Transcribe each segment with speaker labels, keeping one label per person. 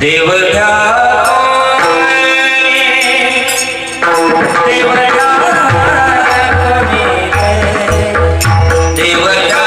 Speaker 1: देव घ्या देव घ्या देव घ्या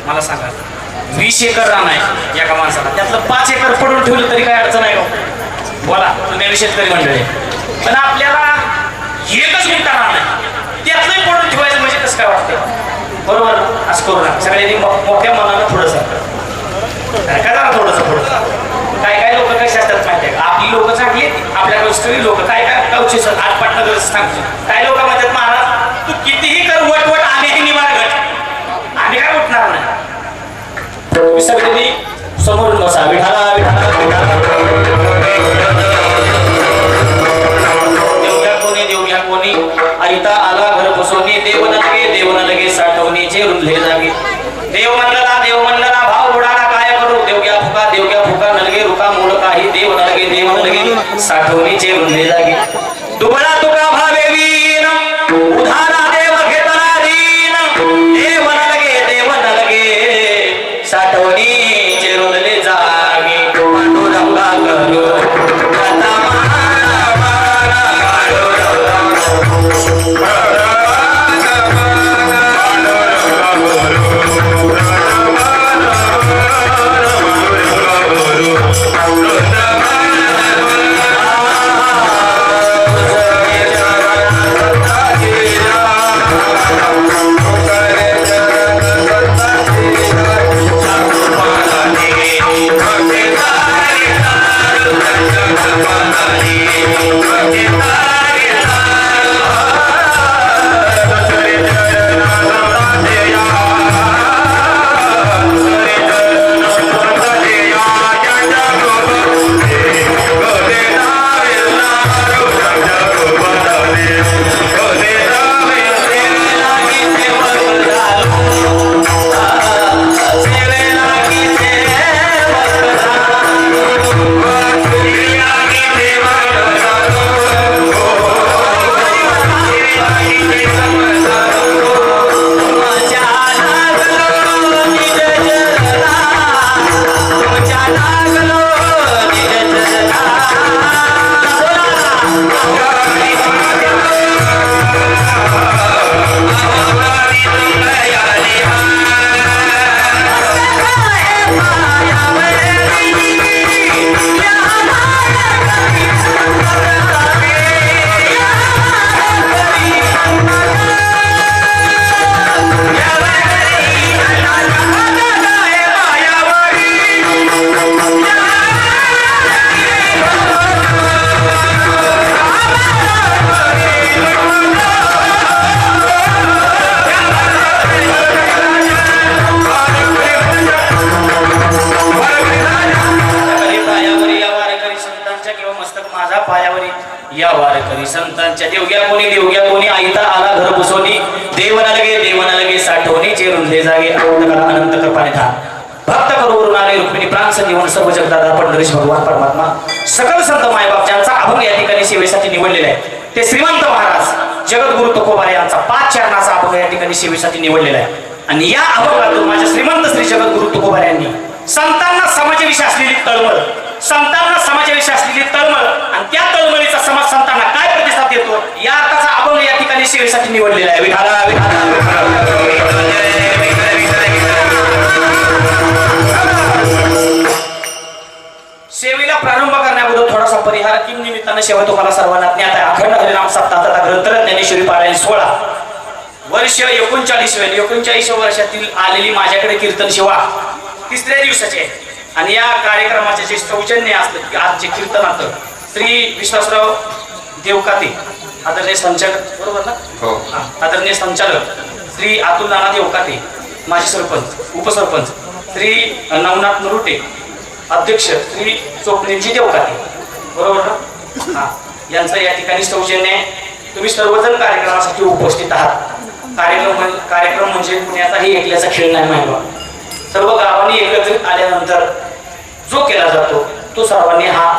Speaker 2: मला सांगा 20 एकर रान आहे एका माणसाला, त्यातलं 5 एकर पडून ठेवलं तरी काय अडचण आहे का? बोला तुम्ही शेतकरी मंडळी, पण आपल्याला एकच गुंठा रान आहे त्यातलंही पडून ठेवायचं म्हणजे कसं काय वाटतं? बरोबर, असं करू नका. सगळ्यांनी मोठ्या मनानं थोडंसं काय जरा थोडंसं काय काय लोक कसे असतात माहिती आहे का? आपली लोक चांगली, आपल्या गोष्टी लोक काय काय कवचे सर आठ पाटणं सांगतो. काय लोक म्हणतात महाराज तू कितीही कर वटवट आम्ही निवार घट, आम्ही काय उठणार नाही. तुम्ही सगळ्यांनी समोरून बसा. विठाला विठाला देव घ्या कोणी आईता आला घर बसवणी देव न लगे साठवणीचे रुंधले जागे देव मंडला भाव उडाला काय करू देवग्या फुका नलगे रुका मूळ काही देव न लगे साठवणीचे रुंधले जागे दुबळा तुका भावे वीण उधारा देव घेतला दीन देव न लगे साठवणीचे रुंधले जागे पांडुरंगा करू या वारकरी संतांच्या देवग्या कोणी आईता आला घर बसवणी देव न लगे साठवणीचे रुंधले जागे अनंत कृपाने था भक्त करून आले रुक्मिणी प्राण संजीवन सर्व जगदादा पंढरीश भगवान परमात्मा सकल संत मायबाप ज्यांचा अभंग या ठिकाणी सेवेसाठी निवडलेला आहे ते श्रीमंत महाराज जगद्गुरु तुकोबारे यांचा 5 चरणाचा अभंग या ठिकाणी सेवेसाठी निवडलेला आहे आणि या अभंगातून माझ्या श्रीमंत श्री जगद्गुरु तुकोबारे यांनी संतांना समाजाविषयी असलेली तळमळ आणि त्या तळमळीचा समाज संतांना काय प्रतिसाद देतो या अर्थाचा अभंग या ठिकाणी सेवेसाठी निवडलेला आहे सेवेला प्रारंभ करण्याबद्दल थोडासा परिहार किम निमित्तानं सेवा तुम्हाला सर्वांना ज्ञात आहे अखंड हरिनाम सप्ताह तथा ग्रंथ ज्ञानेश्वरी पारायण 16 वर्ष 39 वर्षातील आलेली माझ्याकडे कीर्तन सेवा 3ऱ्या दिवसाचे आहे आणि या कार्यक्रमाचे जे सौजन्य असतं की आज जे कीर्तनात श्री विश्वासराव देवकाते आदरणीय संचालक बरोबर ना
Speaker 1: हो
Speaker 2: आदरणीय संचालक श्री अतुल नाना देवकाते माजी सरपंच उपसरपंच श्री नवनाथ नरुटे अध्यक्ष श्री स्वप्नीलजी देवकाते बरोबर ना यांचं या ठिकाणी सौजन्य आहे तुम्ही सर्वजण कार्यक्रमासाठी उपस्थित आहात कार्यक्रम म्हणजे पुण्याचाही एकल्याचा खेळ नाही माहिती सर्व गावांनी एकत्रित आल्यानंतर जो केला जातो तो सर्वांनी हा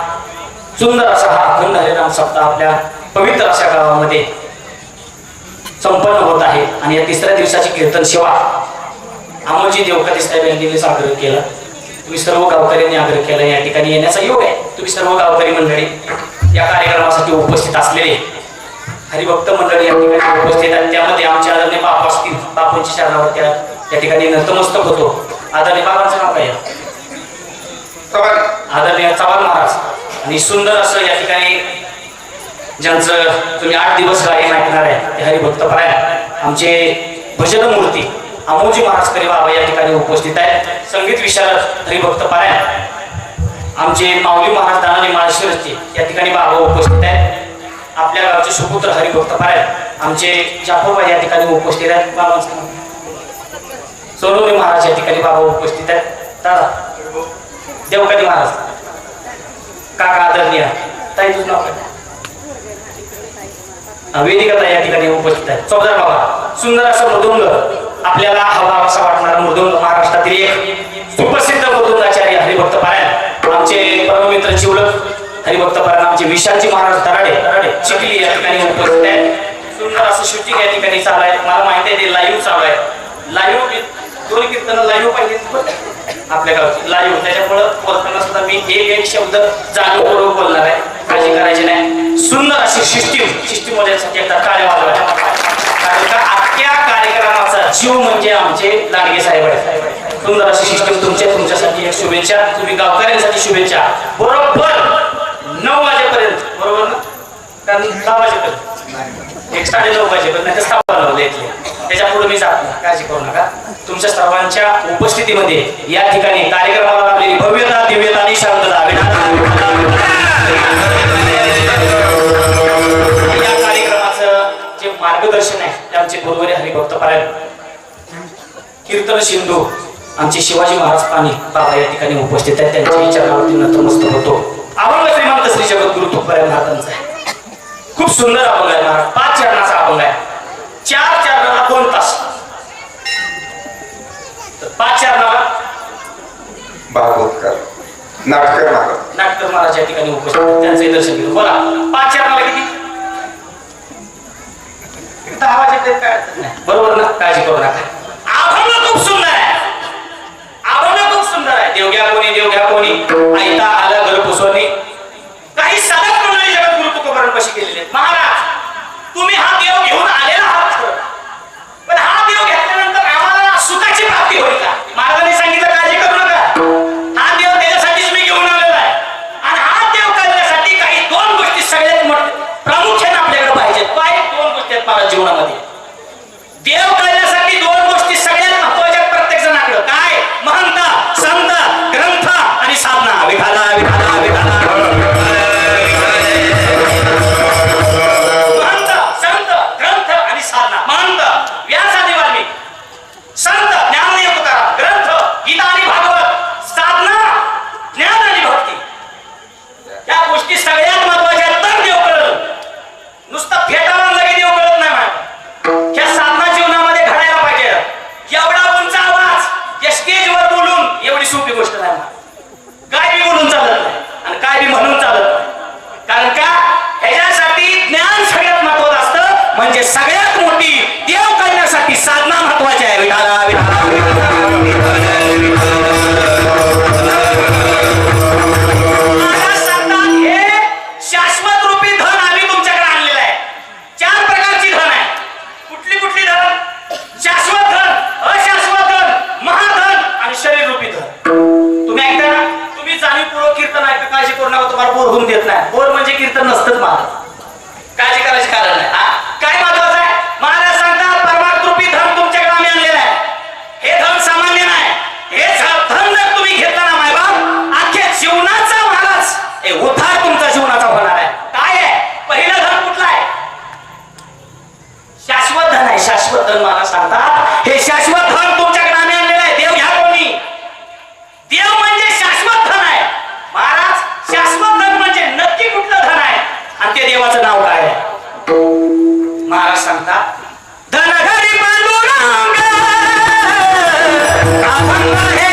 Speaker 2: सुंदर असा हा अखंड हरिनाम सप्ताह आपल्या पवित्र अशा गावामध्ये संपन्न होत आहे आणि या 3ऱ्या दिवसाची कीर्तन सेवा अमोलजी देवकाते साहेब यांनी आग्रह केला तुम्ही सर्व गावकऱ्यांनी आग्रह केला या ठिकाणी येण्याचा योग आहे तुम्ही सर्व गावकरी मंडळी या कार्यक्रमासाठी उपस्थित असलेले हरिभक्त मंडळी या ठिकाणी उपस्थित आहेत त्यामध्ये आमचे आदरणीय बाप असतील बापूंच्या चरणावर त्या ठिकाणी नतमस्तक होतो आदरणीय बाबांचं नाव काय आदरणीय चव्हाण महाराज आणि सुंदर असं या ठिकाणी ज्यांचं तुम्ही 8 दिवस गायन ऐकणार आहे ते हरिभक्त परायण आमचे भजन मूर्ती अमोलजी महाराज करे बाबा या ठिकाणी उपस्थित आहेत संगीत विशारद हरिभक्त परायण आमचे माऊली महाराज दानाजी माळशिरसचे या ठिकाणी बाबा उपस्थित आहेत आपल्या गावचे सुपुत्र हरिभक्त परायण आमचे जाफरबाई या ठिकाणी उपस्थित आहेत बाबांचं सोनवणे महाराज या ठिकाणी बाबा उपस्थित आहेत दादा देवकाते महाराज काका आदरणीय ताई तुझं नाव काय वेदिका या ठिकाणी उपस्थित आहे. चौधर बाबा सुंदर असा मृदुंग आपल्याला हवा असा वाटणारा मृदुंग महाराष्ट्रातील एक सुप्रसिद्ध मृदुंगाचार्य हरिभक्त पारायण आमचे परममित्र चिवलक हरिभक्त पारायण आमचे विशालजी महाराज तराडे चिखली या ठिकाणी उपस्थित आहे. सुंदर असं शूटिंग या ठिकाणी चालू आहे. मला माहिती आहे ते लाईव्ह चालू आहे. लाईव्ह दोन कीर्तन लाईव्ह पाहिजे आपल्या गावची लाईव्ह. त्याच्यामुळं बोलताना सुद्धा मी एक शब्द जाणीवपूर्वक बोलणार आहे. काळजी करायची नाही. सुंदर अशी सिस्टीम वाल्यांसाठी एकदा टाळ्या वाजवा. कारण का अख्ख्या कार्यक्रमाचा जीव म्हणजे आमचे लाडगे साहेब आहेत. सुंदर अशी सिस्टीम तुमच्यासाठी एक शुभेच्छा. तुम्ही गावकऱ्यांसाठी शुभेच्छा. बरोबर 9 वाजेपर्यंत बरोबर ना? कारण 10 वाजेपर्यंत 9:30 वाजेपर्यंत स्थापना होते. त्याच्या पुढे मी जात नाही. काळजी करू नका. तुमच्या सर्वांच्या उपस्थितीमध्ये या ठिकाणी कार्यक्रमाला लाभलेली भव्यता दिव्यता आणि शांतता या कार्यक्रमाचं जे मार्गदर्शन आहे ते आमचे गुरुवारी हरिभक्त पारायण कीर्तन सिंधू आमचे शिवाजी महाराज पाणी बाबा या ठिकाणी उपस्थित आहेत. त्यांच्या चरणावरती नतमस्तक होतो. अभंग श्रीमंत श्री जगद्गुरु तुकाराम महाराजांचा आहे. खूप सुंदर अभंग आहे महाराज. 5 चरणाचा अभंग आहे. 4 चरणाला 2 तास. 5 चरणाला
Speaker 3: भागवतकर नाटकर
Speaker 2: महाराज या ठिकाणी उपस्थित आहेत. त्यांचंही दर्शन घेऊ. बोला 5 चरणाला किती? 10 वाजेपर्यंत काय अडचण नाही. बरोबर ना? काळजी करू नका. अभंग खूप सुंदर आहे. अभंग खूप सुंदर आहे. देव घ्या कोणी आयता आला घर पुसवणी काही साधक मंडळी जगद्गुरु तुकोबाराम कशी केलेले आहेत. महाराज तुम्ही हा देव घेऊन आलेला आहात खरं, पण हा देव घेतल्यानंतर आम्हाला सुखाची प्राप्ती होईल का? महाराजांनी सांगितलं काळजी करू नका. हा देव त्याच्यासाठीच मी घेऊन आलेला आहे. आणि हा देव करण्यासाठी काही 2 गोष्टी सगळ्यात प्रामुख्याने आपल्याकडे पाहिजेत. काय 2 गोष्टी आहेत महाराज जीवनामध्ये? देव करण्यासाठी 2 गोष्टी सगळ्यात महत्वाच्या प्रत्येक जणाकडे. काय? महंत, संत, ग्रंथ आणि साधना. विठाला विठाला विठाला संत ज्ञानदेव तुकाराम, ग्रंथ गीता आणि भागवत, साधना ज्ञान आणि भक्ती. या गोष्टी सगळ्यात महत्वाच्या आहेत. तर देव कळलं. नुसतं फेटाळून लगे देव कळत नाही मला. ह्या साधना जीवनामध्ये घडायला पाहिजे. एवढा उंच आवाज या स्टेजवर बोलून एवढी सोपी गोष्ट नाही. काय बी बोलून चालत नाही आणि काय बी म्हणून चालत नाही. कारण का ह्याच्यासाठी ज्ञान सगळ्यात महत्वाचं असतं. म्हणजे सगळ्यात मोठी देव करण्यासाठी साधना महत्वाची आहे. शाश्वत रूपी धन आम्ही तुमच्याकडे आणलेलं आहे. 4 प्रकारची धन आहे. कुठली धन? शाश्वत धन, अशाश्वत धन, महाधन आणि शरीर रूपी धन. तुम्ही ऐकता ना? तुम्ही जाणीवपूर्वक कीर्तन ऐका. काळजी करू नका. तुम्हाला बोर होऊन देत नाही. बोर म्हणजे कीर्तन नसतंच महाराज. काळजी करायची कारण नाही. काय महत्वाचं आहे? महाराज सांगतात परमार्थरूपी धन तुमच्याकडे आम्ही आणलेलं आहे. हे धन सामान्य नाही. हे धन जर तुम्ही घेतला ना मायबाप, अख्ख्या जीवनाचा महाराज उद्धार तुमचा जीवनाचा होणार आहे. काय आहे? पहिलं धन कुठलं आहे? शाश्वत धन आहे. शाश्वत धन महाराज सांगतात हे शाश्वत धन तुमच्याकडे आम्ही आणलेलं आहे. देव घ्या कोणी. देव म्हणजे शाश्वत धन आहे. महाराज शाश्वत धन म्हणजे नक्की कुठलं धन आहे आणि ते देवाचं नाव काय आहे? महाराज सांगतात धनघरी पांडुरंग अभंग हे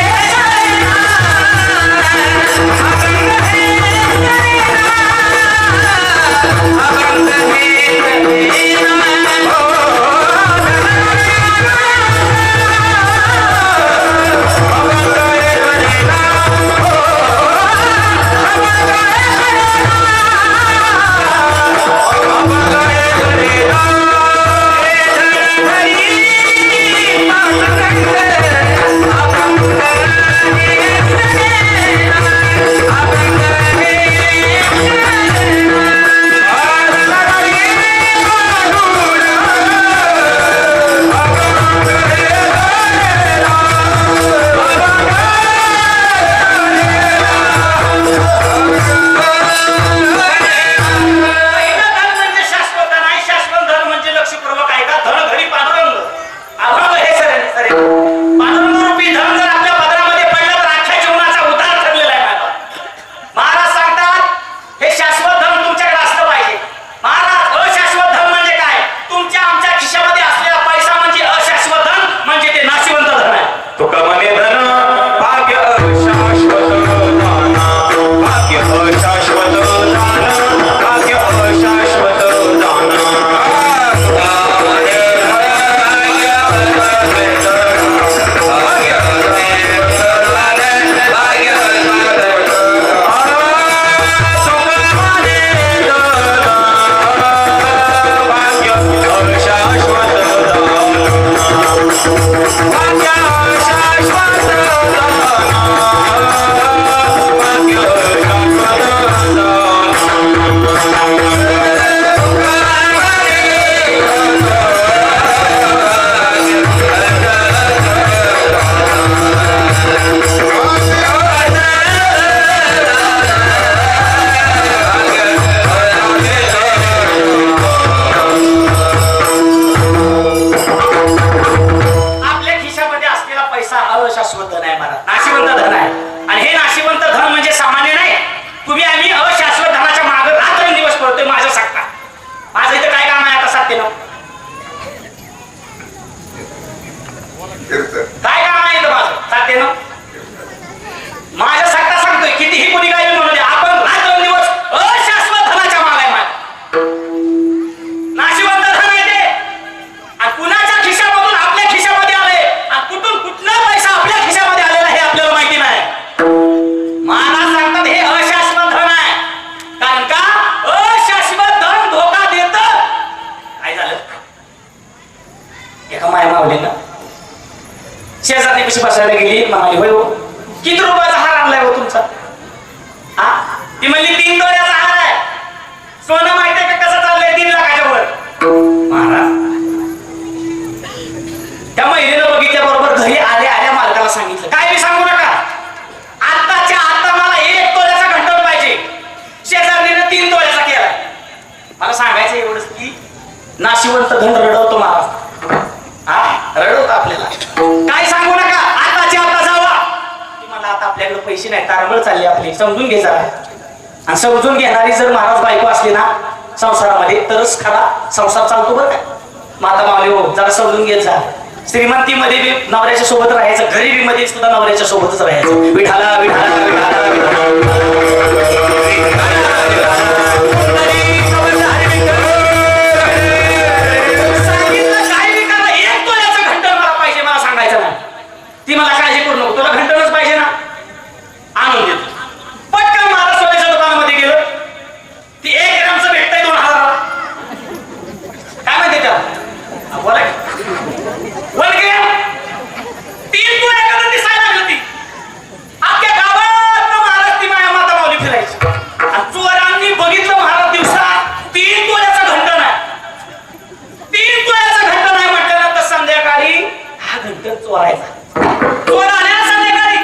Speaker 2: अशाश्वत धन आहे महाराज, नाशिवंत धन आहे. आणि हे नाशिवंत धन म्हणजे सामान्य नाही. तुम्ही आम्ही अशाश्वत धनाच्या मागे रात्रंदिवस पळतोय. माझ्या सांगता माझं इथं काय काम आहे आता सात्यनं? काय काम आहे इथं माझं सात्यनं? माझ्या सांगता सांगतोय कितीही कुणी काय म्हणू दे, आपण रात्रंदिवस अशाश्वत धनाच्या मागे आहे. नाशिवंत धन आहे ते. आणि कुणाच्या खिशामधून आपल्या खिशामध्ये आले आणि कुठून कुठला पैसा आपल्या खिशामध्ये आलेला हे आपल्याला माहिती नाही. महाराज सांगतात हे अशाश्वत धन आहे. कारण का अशाश्वत धन धोका देत. काय झालं? एका माय मावलीनं शेजारी कशी बसायला गेली, म्हणाली होय हो किती रुपयाचा हार आणलाय हो तुमचा? हा, ती म्हणली 3 तोळ्याचा हार आहे. सोनं माहिती आहे का कसं चाललंय? 3 लाखाच्या वर. महाराज त्या महिलेनं बघितल्याबरोबर घरी आल्या मालकाला सांगितलं, काय मी सांगू नका, आत्ताच्या आता मला 1 तोळ्याचा घंटन पाहिजे. शेजारीने 3 तोळ्याचा केलाय. मला सांगायचं एवढंच की नाशिवंत धन रडवतो महाराज. हा, रडवतो आपल्याला. काय सांगू नका, आताच्या आता जावा. मला आता आपल्याकडे पैसे नाही, तारंबळ चालली आपली, समजून घे जरा. आणि समजून घेणारी जर महाराज बायको असली ना संसारामध्ये तरच खरा संसार चालतो बरं काय. माता मावली हो, जरा समजून घेत जा. श्रीमंतीमध्ये बी नवऱ्याच्या सोबत राहायचं, गरिबीमध्ये सुद्धा नवऱ्याच्या सोबतच राहायचं. विठाला विठाला विठाला सांगितलं काय विकायला 1 तोळ्याचं घंटन मला पाहिजे. मला सांगायचं नाही. ती मला काळजी करू नको, तुला घंटनच पाहिजे ना, आणून देतो. पटकन महाराज सोन्याच्या दुकानामध्ये गेलं. ती 1 ग्रॅमचं भेटतंय 2000. काय म्हणते त्याला? बोला 1 ग्रॅम 3 तोळ्या करून दिसायला लागली होती. अख्ख्या गावात महाराज ती माया माता माऊली फिरायची. आणि चोरांनी बघितलं महाराज दिवसा 3 तोळ्याचा घंटन आहे. 3 तोळ्याचा घंटन आहे म्हटल्यानंतर संध्याकाळी हा घंटन चोरायचा. चोर आले ना संध्याकाळी,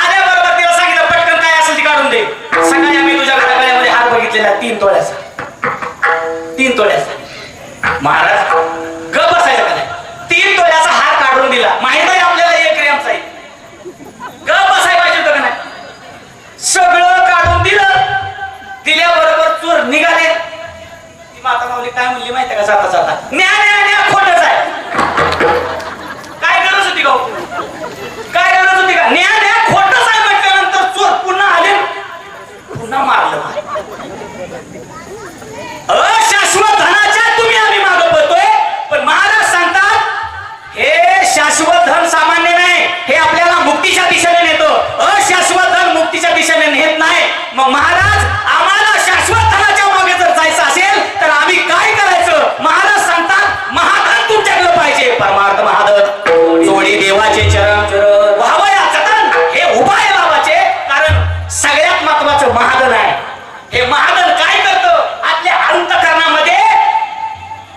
Speaker 2: आल्याबरोबर तिला सांगितलं पटकन काय असेल ती काढून दे. सकाळी आम्ही तुझ्या घरामध्ये हार बघितलेला 3 तोळ्याचा. 3 तोळ्याचा. महाराज गप बसायचं का नाही? 3 तोळ्याचा हार काढून दिला. माहित आहे आपल्याला 1 ग्रॅमचा आहे. गप बसायला पाहिजे होतं का नाही? सगळं काढून दिलं. दिल्याबरोबर चोर निघाले. ती माता माऊली काय म्हणली माहिती का जाता जाता? न्या न्या न्या, खोटच आहे. काय गरज होती का? काय गरज होती का? न्या न्या, खोटच आहे म्हटल्यानंतर चोर पुन्हा आले, पुन्हा मारलं. अशाश्वत धनाच्या तुम्ही आम्ही मागं पळतोय, पण महाराज सांगतात हे शाश्वत धन सामान्य नाही, हे आपल्याला मुक्तीच्या दिशेने नेतो. अशाश्वत धन मुक्तीच्या दिशेने नेत नाही. मग महाराज आम्हाला शाश्वत धनाच्या मागे जर जायचं असेल तर आम्ही काय करायचं? महाराज सांगतात महाधन तुमच्याकडे पाहिजे. परमार्थ महाधन, जोडी देवाचे चरण, व्हावया जतन, हे उपाय लावायचे. कारण सगळ्यात महत्वाचं महाधन आहे. हे महाधन काय करतं? आपल्या अंतःकरणामध्ये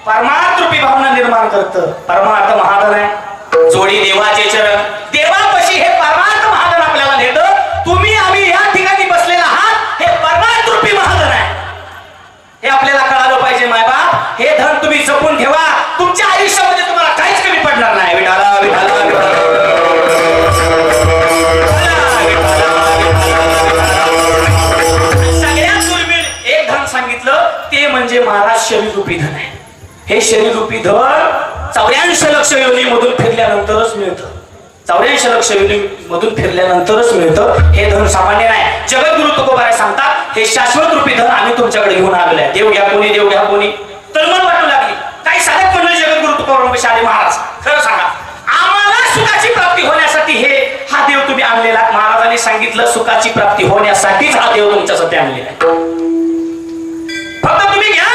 Speaker 2: परमार्थ रूपी भावना निर्माण करतं. परमार्थ महाधन आहे. जोडी देवाचे चरण, देवापाशी हे परमार्थ महाधन आपल्याला नेतं. तुम्ही आम्ही या ठिकाणी बसलेला आहात, हे परमार्थ रूपी महाधन आहे. हे आपल्याला कळालं पाहिजे. मायबाप, हे धन तुम्ही जपून ठेवा. तुमच्या आयुष्यामध्ये तुम्हाला काहीच कमी पडणार नाही. विठाला विठाला विठाला. सगळ्यात दुर्मिळ एक धन सांगितलं ते म्हणजे महाराज शरीर रूपी धन आहे. हे शरीर रूपी धन 84 लक्ष योनीमधून फिरल्यानंतरच मिळतं. 84 लक्ष योनीमधून फिरल्यानंतरच मिळतं. हे धन सामान्य नाही. जगद्गुरु तुकोबाराय सांगतात हे शाश्वत रूपी धन आम्ही तुमच्याकडे घेऊन आलेलो आहे. देव घ्या कोणी, देव घ्या कोणी. तळमळ वाटू लागली. काही साधक मंडळी जगद्गुरु तुकोबाराय आले. महाराज खरं सांगा, आम्हाला सुखाची प्राप्ती होण्यासाठी हा देव तुम्ही आणलेला. महाराजांनी सांगितलं सुखाची प्राप्ती होण्यासाठीच हा देव तुमच्यासाठी आणलेला आहे. फक्त तुम्ही घ्या.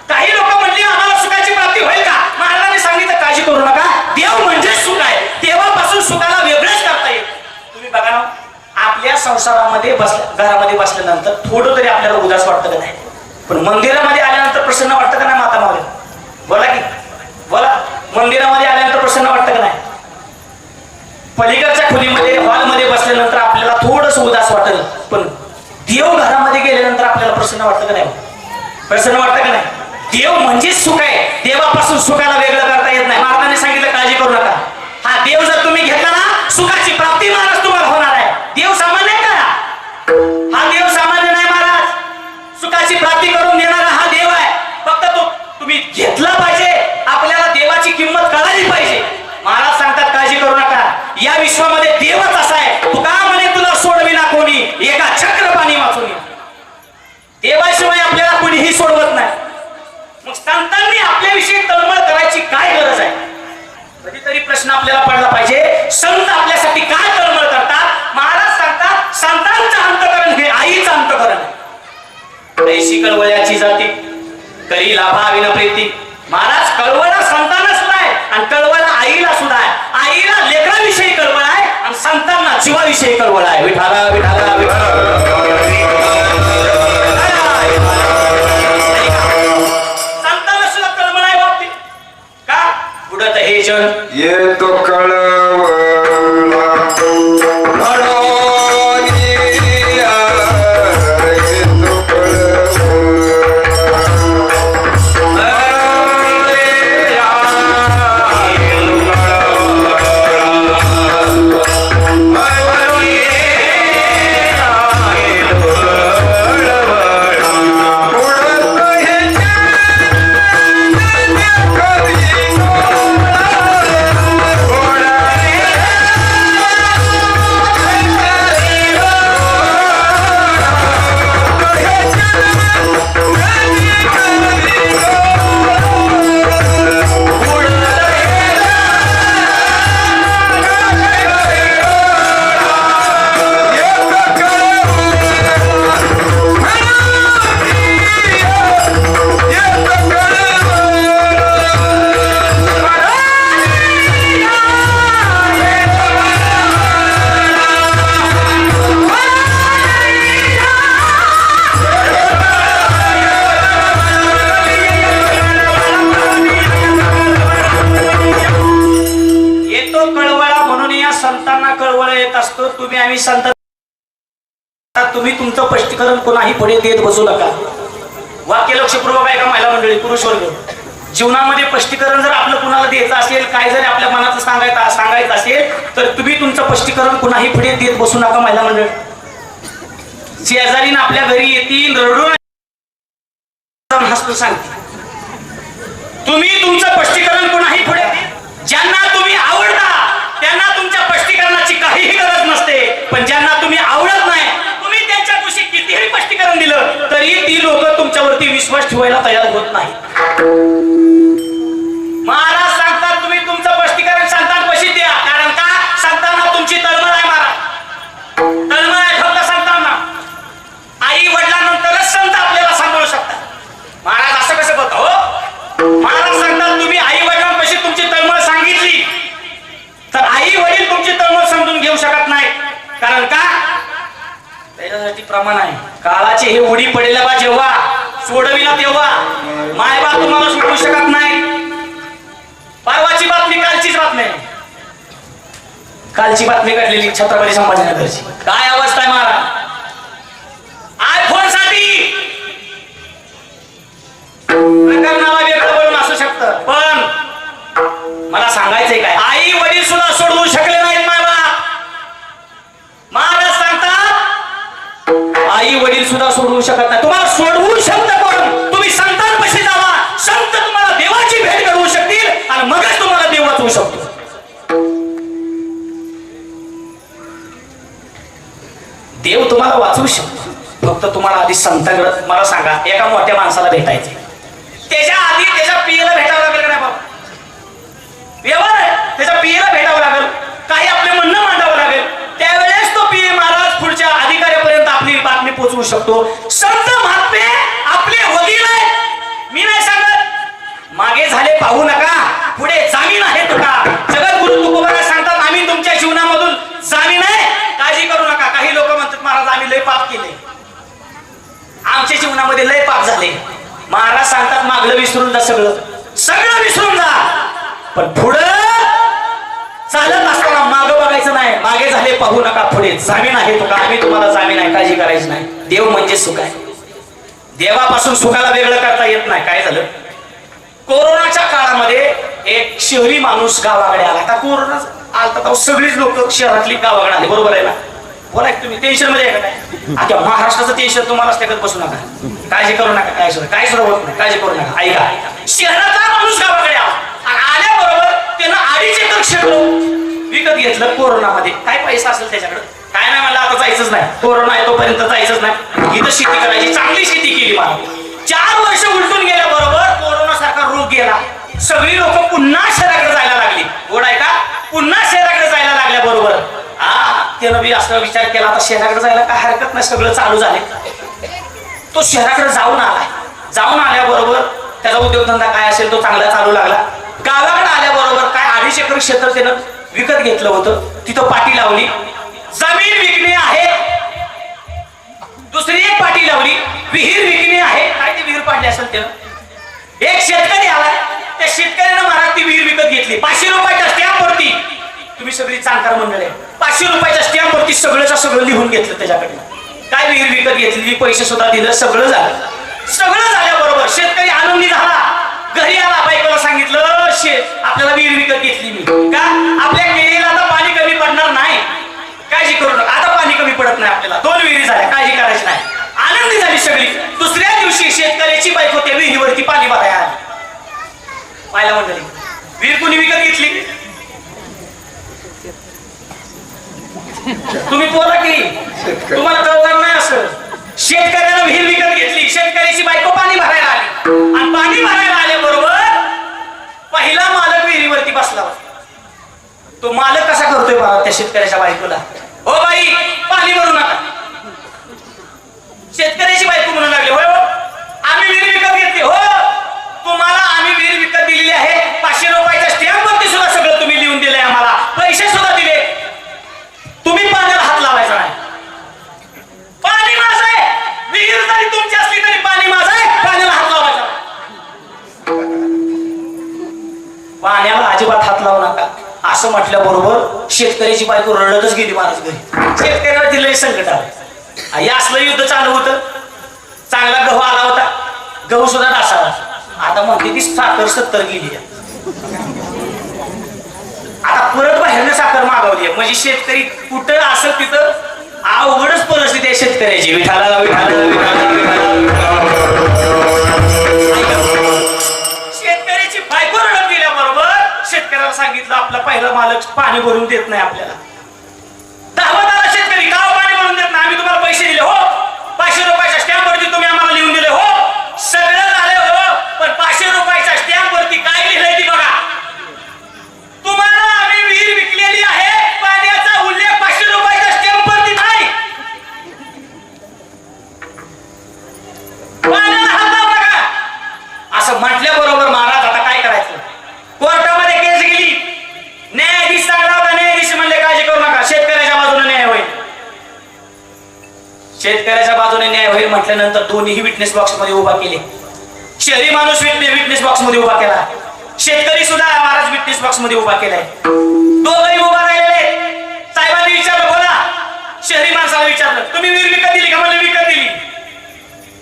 Speaker 2: काही लोक म्हणले आम्हाला सुखाची प्राप्ती होईल का? महाराजांनी सांगितलं काळजी करू नका. संसारामध्ये घरामध्ये बसल्यानंतर थोडं तरी आपल्याला उदास वाटतं का नाही? पण मंदिरामध्ये आल्यानंतर प्रसन्न वाटतं का नाही? माता मावली बोला की बोला, मंदिरामध्ये आल्यानंतर प्रसन्न वाटतं का नाही? पलीकडच्या खोलीमध्ये हॉलमध्ये बसल्यानंतर आपल्याला थोडस उदास वाटेल, पण देव घरामध्ये गेल्यानंतर आपल्याला प्रसन्न वाटतं का नाही? प्रसन्न वाटतं का नाही? देव म्हणजेच सुख आहे. देवापासून सुखाला वेगळं करता येत नाही. महाराजांनी सांगितलं काळजी करू नका. हा देव जर तुम्ही घेतला ना, सुखाची प्राप्ती महाराज तुम्हाला होणार आहे. देव सामान्य आहे का? हा देव सामान्य नाही महाराज. सुखाची प्राप्ती करून देणारा हा देव आहे. फक्त तो तुम्ही घेतला पाहिजे. आपल्याला देवाची किंमत कळाली पाहिजे. महाराज सांगतात काळजी करू नका. या विश्वामध्ये देवच असा आहे. तू का म्हणे तुला सोडविना कोणी, एका चक्र पाणी वाचून. देवाशिवाय आपल्याला कोणीही सोडवत नाही. मग संतांनी आपल्याविषयी तळमळ करायची काय गरज आहे? कधीतरी प्रश्न आपल्याला पडला पाहिजे. संत आपल्यासाठी काय तळमळ करतात? महाराज सांगतात संतांचं अंतकरण हे आईचं अंतकरण आहे. ऐशी कळवळ्याची जाती करी लाभा विना प्रीती. महाराज कळवळा संतांना सुद्धा आहे आणि कळवळा आईला सुद्धा आहे. आईला लेकराविषयी कळवळ आहे आणि संतांना जीवाविषयी कळवळ आहे. विठाला विठाला विठाला संतांना सुद्धा कळवळ आहे बाबतीत. का बुडत हे जन
Speaker 3: येतो कळवळा
Speaker 2: तुम्ही आम्ही संत. तुम्ही तुमचं स्पष्टीकरण कोणाही पुढे देत बसू नका. वाक्य लक्षपूर्वक आहे का महिला मंडळी, पुरुष वर्ग? जीवनामध्ये स्पष्टीकरण जर आपलं कुणाला द्यायचं असेल, काय जरी आपल्या मनाचं सांगायचं असेल, तर तुम्ही तुमचं स्पष्टीकरण कुणाही पुढे देत बसू नका महिला मंडळी. शेजारीनं आपल्या घरी येतील, रडून हसतो सांगते. तुम्ही तुमचं स्पष्टीकरण कुणाही पुढे, ज्यांना तुम्ही आवडता त्यांना तुमच्या स्पष्टीकरणाची काहीही गरज नसते. पण ज्यांना तुम्ही आवडत नाही, तुम्ही त्यांच्याविषयी कितीही स्पष्टीकरण दिलं तरी ती लोक तुमच्यावरती विश्वास ठेवायला तयार होत नाही. महाराज सांगतात तुम्ही तुमचं स्पष्टीकरण संतांपाशी द्या. कारण का? संतांना तुमची तळमळ आहे. महाराज तळमळ आहे फक्त संतांना. आई वडिलांनंतरच संत आपल्याला सांभाळू शकतात. महाराज असं कसं बोलता हो? महाराज सांगतात तुम्ही आई वडिलांपाशी तुमची तळमळ सांगितली तर आई वडील तुमची तळमळ समजून घेऊ शकत नाही. कारण का? त्याच्यासाठी प्रमाण आहे. काळाचे हे उडी पडेल बा, जेव्हा सोडविला तेव्हा मायबाप तुम्हाला सोडवू शकत नाही. परवाची बातमी, कालचीच बातमी, कालची बातमी घडलेली छत्रपती संभाजीनगरची. काय अवस्था आहे महाराज? आयफोन साठी प्रकरणाला वेगळं बोलून असू शकतं, पण मला सांगायचंय काय, आई वडील सुद्धा सोडवू शकले नाहीत मायबाप. महाराज सांगतात आई वडील सुद्धा सोडवू शकत नाही. तुम्हाला सोडवू शकतं कोण? तुम्ही संतांपाशी जावा. संत तुम्हाला देवाची भेट घडवू शकतील आणि मगच तुम्हाला देव वाचवू शकतो. देव तुम्हाला वाचवू शकतो, फक्त तुम्हाला आधी संतांकडे. मला सांगा, एका मोठ्या माणसाला भेटायचे, त्याच्या आधी त्याच्या पियेला भेटावं लागेल का नाही बाबा? व्यवहार आहे, त्याच्या पियेला भेटावं लागेल, काही आपले म्हणणं मांडावं लागेल. त्यावेळेस तो पिये महाराज पुढच्या अधिकाऱ्यापर्यंत आपली बातमी पोहोचवू शकतो. संत महात्मे आपले वकील आहेत. मी नाही सांगत मागे झाले पाहू नका, पुढे जामीन आहे तुका. जगद्गुरु तुकोबा सांगतात आम्ही तुमच्या जीवनामधून जामीन आहे, काळजी करू नका. काही लोक म्हणतात महाराज सांगतात मागलं विसरून जा, सगळं सगळं विसरून जा, पण पुढं चालत असताना मागं बघायचं नाही. मागे झाले पाहू नका, पुढे जामीन आहे तुका, आम्ही तुम्हाला जामीन आहे, काळजी करायची नाही. देव म्हणजे सुख आहे. देवापासून सुखाला वेगळं करता येत नाही. काय झालं, कोरोनाच्या काळामध्ये एक शहरी माणूस गावाकडे आला. आता कोरोना आलता तेव्हा सगळीच लोक शहरातली गावाकडे आले, बरोबर आहे ना? बोला तुम्ही टेन्शन मध्ये आहे का काय? आता महाराष्ट्राचं टेन्शन तुम्हालाच टाकत बसू नका, काळजी करू नका, काय सुद्धा होत नाही, काळजी करू नका. ऐका, शहरातला माणूस गावाकडे आला आणि आल्याबरोबर त्यानं 2.5 एकर क्षेत्र विकत घेतलं कोरोनामध्ये. काय पैसा असेल त्याच्याकडे, काय नाही मला आता जायचंच नाही, कोरोना आहे तोपर्यंत जायचंच नाही, इथं शेती करायची, चांगली शेती केली. मला 4 वर्ष उलटून गेल्याबरोबर कोरोना सारखा रोग गेला. सगळी लोक पुन्हा शहराकडे जायला लागली. गोड आहे का? पुन्हा शहराकडे जायला लागल्या बरोबर त्यानं बी असा विचार केला, आता शहराकडे जायला काय हरकत नाही, सगळं चालू झाले. तो शहराकडे जाऊन आलाय. जाऊन आल्याबरोबर त्याचा उद्योगधंदा काय असेल तो चांगला चालू लागला. गावाकडे आल्याबरोबर काय 2.5 एकर क्षेत्र त्यानं विकत घेतलं होतं, तिथं पाटी लावली. जमीन विकणे आहे, दुसरी एक पाटी लावली. विहीर विकणे आहे, काय ती विहीर पाडली असेल त्यानं. एक शेतकरी आला, त्या शेतकऱ्यानं महाराज ती विहीर विकत घेतली 500 रुपयाच्या स्टॅम्पवरती. तुम्ही सगळी जाणकार मंडळी, 500 रुपयाच्या स्टॅम्पवरती सगळंच्या सगळं लिहून घेतलं त्याच्याकडे. काय विहीर विकत घेतली, पैसे सुद्धा दिलं, सगळं झालं. सगळं झाल्याबरोबर शेतकरी आनंदी झाला. घरी आला, बायकोला सांगितलं आपल्याला विहीर विकत घेतली मी, का आपल्या केळीला आता पाणी कमी पडणार नाही, काळजी करू नका, आता पाणी कमी पडत नाही आपल्याला, 2 विहिरी झाल्या, काळजी करायची नाही. आनंदी झाली सगळी. दुसऱ्या दिवशी शेतकऱ्याची बायको त्या विहिरीवरती पाणी भरायला आली. पाहिला मंडळी, विहीर कुणी विकत घेतली? तुम्ही बोला की तुम्हाला कळणार नाही असं. शेतकऱ्यानं विहीर विकत घेतली, शेतकऱ्याची बायको पाणी भरायला आली आणि पाणी भरायला आल्याबरोबर पहिला मालक विहिरीवरती बसला. तो मालक कसा करतोय बघा त्या शेतकऱ्याच्या बायकोला, हो बाई पाणी भरू नका. शेतकऱ्याची बायको म्हणू लागली, हो आम्ही विहीर विकत घेतली, हो तुम्हाला आम्ही विहीर विकत दिलेली आहे, 500 रुपयाच्या स्टॅम्पवरती सुद्धा सगळं तुम्ही लिहून दिलंय, आम्हाला पैसे सुद्धा दिले, तुम्ही पाण्याला हात लावायचा नाही. पाणी माझं आहे, विहीर जरी तुमची असली तरी पाणी माझं आहे, पाण्याला हात लावायचा नाही. पाण्याला अजिबात हात लावू नका असं म्हटल्याबरोबर शेतकऱ्याची बायको रडतच गेली महाराज घरी. शेतकऱ्याला दिलंय संकट आलं. या असलं युद्ध चालू होतं, चांगला गहू आला होता, गहू सुद्धा डासाला. आता म्हणते ती साखर 70 गेली. आता परत बाहेरनं साखर मागवली, म्हणजे शेतकरी कुठं असेल तिथं अवघडच परिस्थिती आहे शेतकऱ्याची. विठाला शेतकऱ्याची बायको रडत गेल्याबरोबर शेतकऱ्याला सांगितलं आपला पहिला मालक पाणी भरून देत नाही आपल्याला. दावत आला शेतकरी, गाव पाणी भरून देत नाही, आम्ही तुम्हाला पैसे दिले, हो 500 रुपयाच्या स्टॅम्पवरती तुम्ही आम्हाला लिहून दिले, हो सगळं झालं, हो पण 500 रुपयाच्या स्टॅम्पवरती काय लिहिलंय ती बघा. तुम्हाला आम्ही विहीर विकलेली आहे, पाण्याचा उल्लेख 500 रुपयाच्या स्टॅम्पवरती नाही. पाण्याला हात लावू नका असं म्हटल्याबरोबर महाराज आता काय करायचं, कोर्टामध्ये केस गेली. न्यायाधीश सांगला होता, न्यायाधीश म्हणले काळजी करू नका, शेतकऱ्याच्या बाजूने न्याय होईल. शेतकऱ्याच्या बाजूने न्याय होईल म्हटल्यानंतर दोन्ही विटनेस बॉक्स मध्ये उभा केले. शहरी माणूस विटनेस बॉक्स मध्ये उभा केला, शेतकरी सुद्धा महाराज विटनेस बॉक्स मध्ये उभा केलाय. दोघंही उभा राहिलेले. साहेबांनी विचारलं, बोला. शहरी माणसाला विचारलं, तुम्ही विहीर विकत दिली का? म्हणले विकत दिली.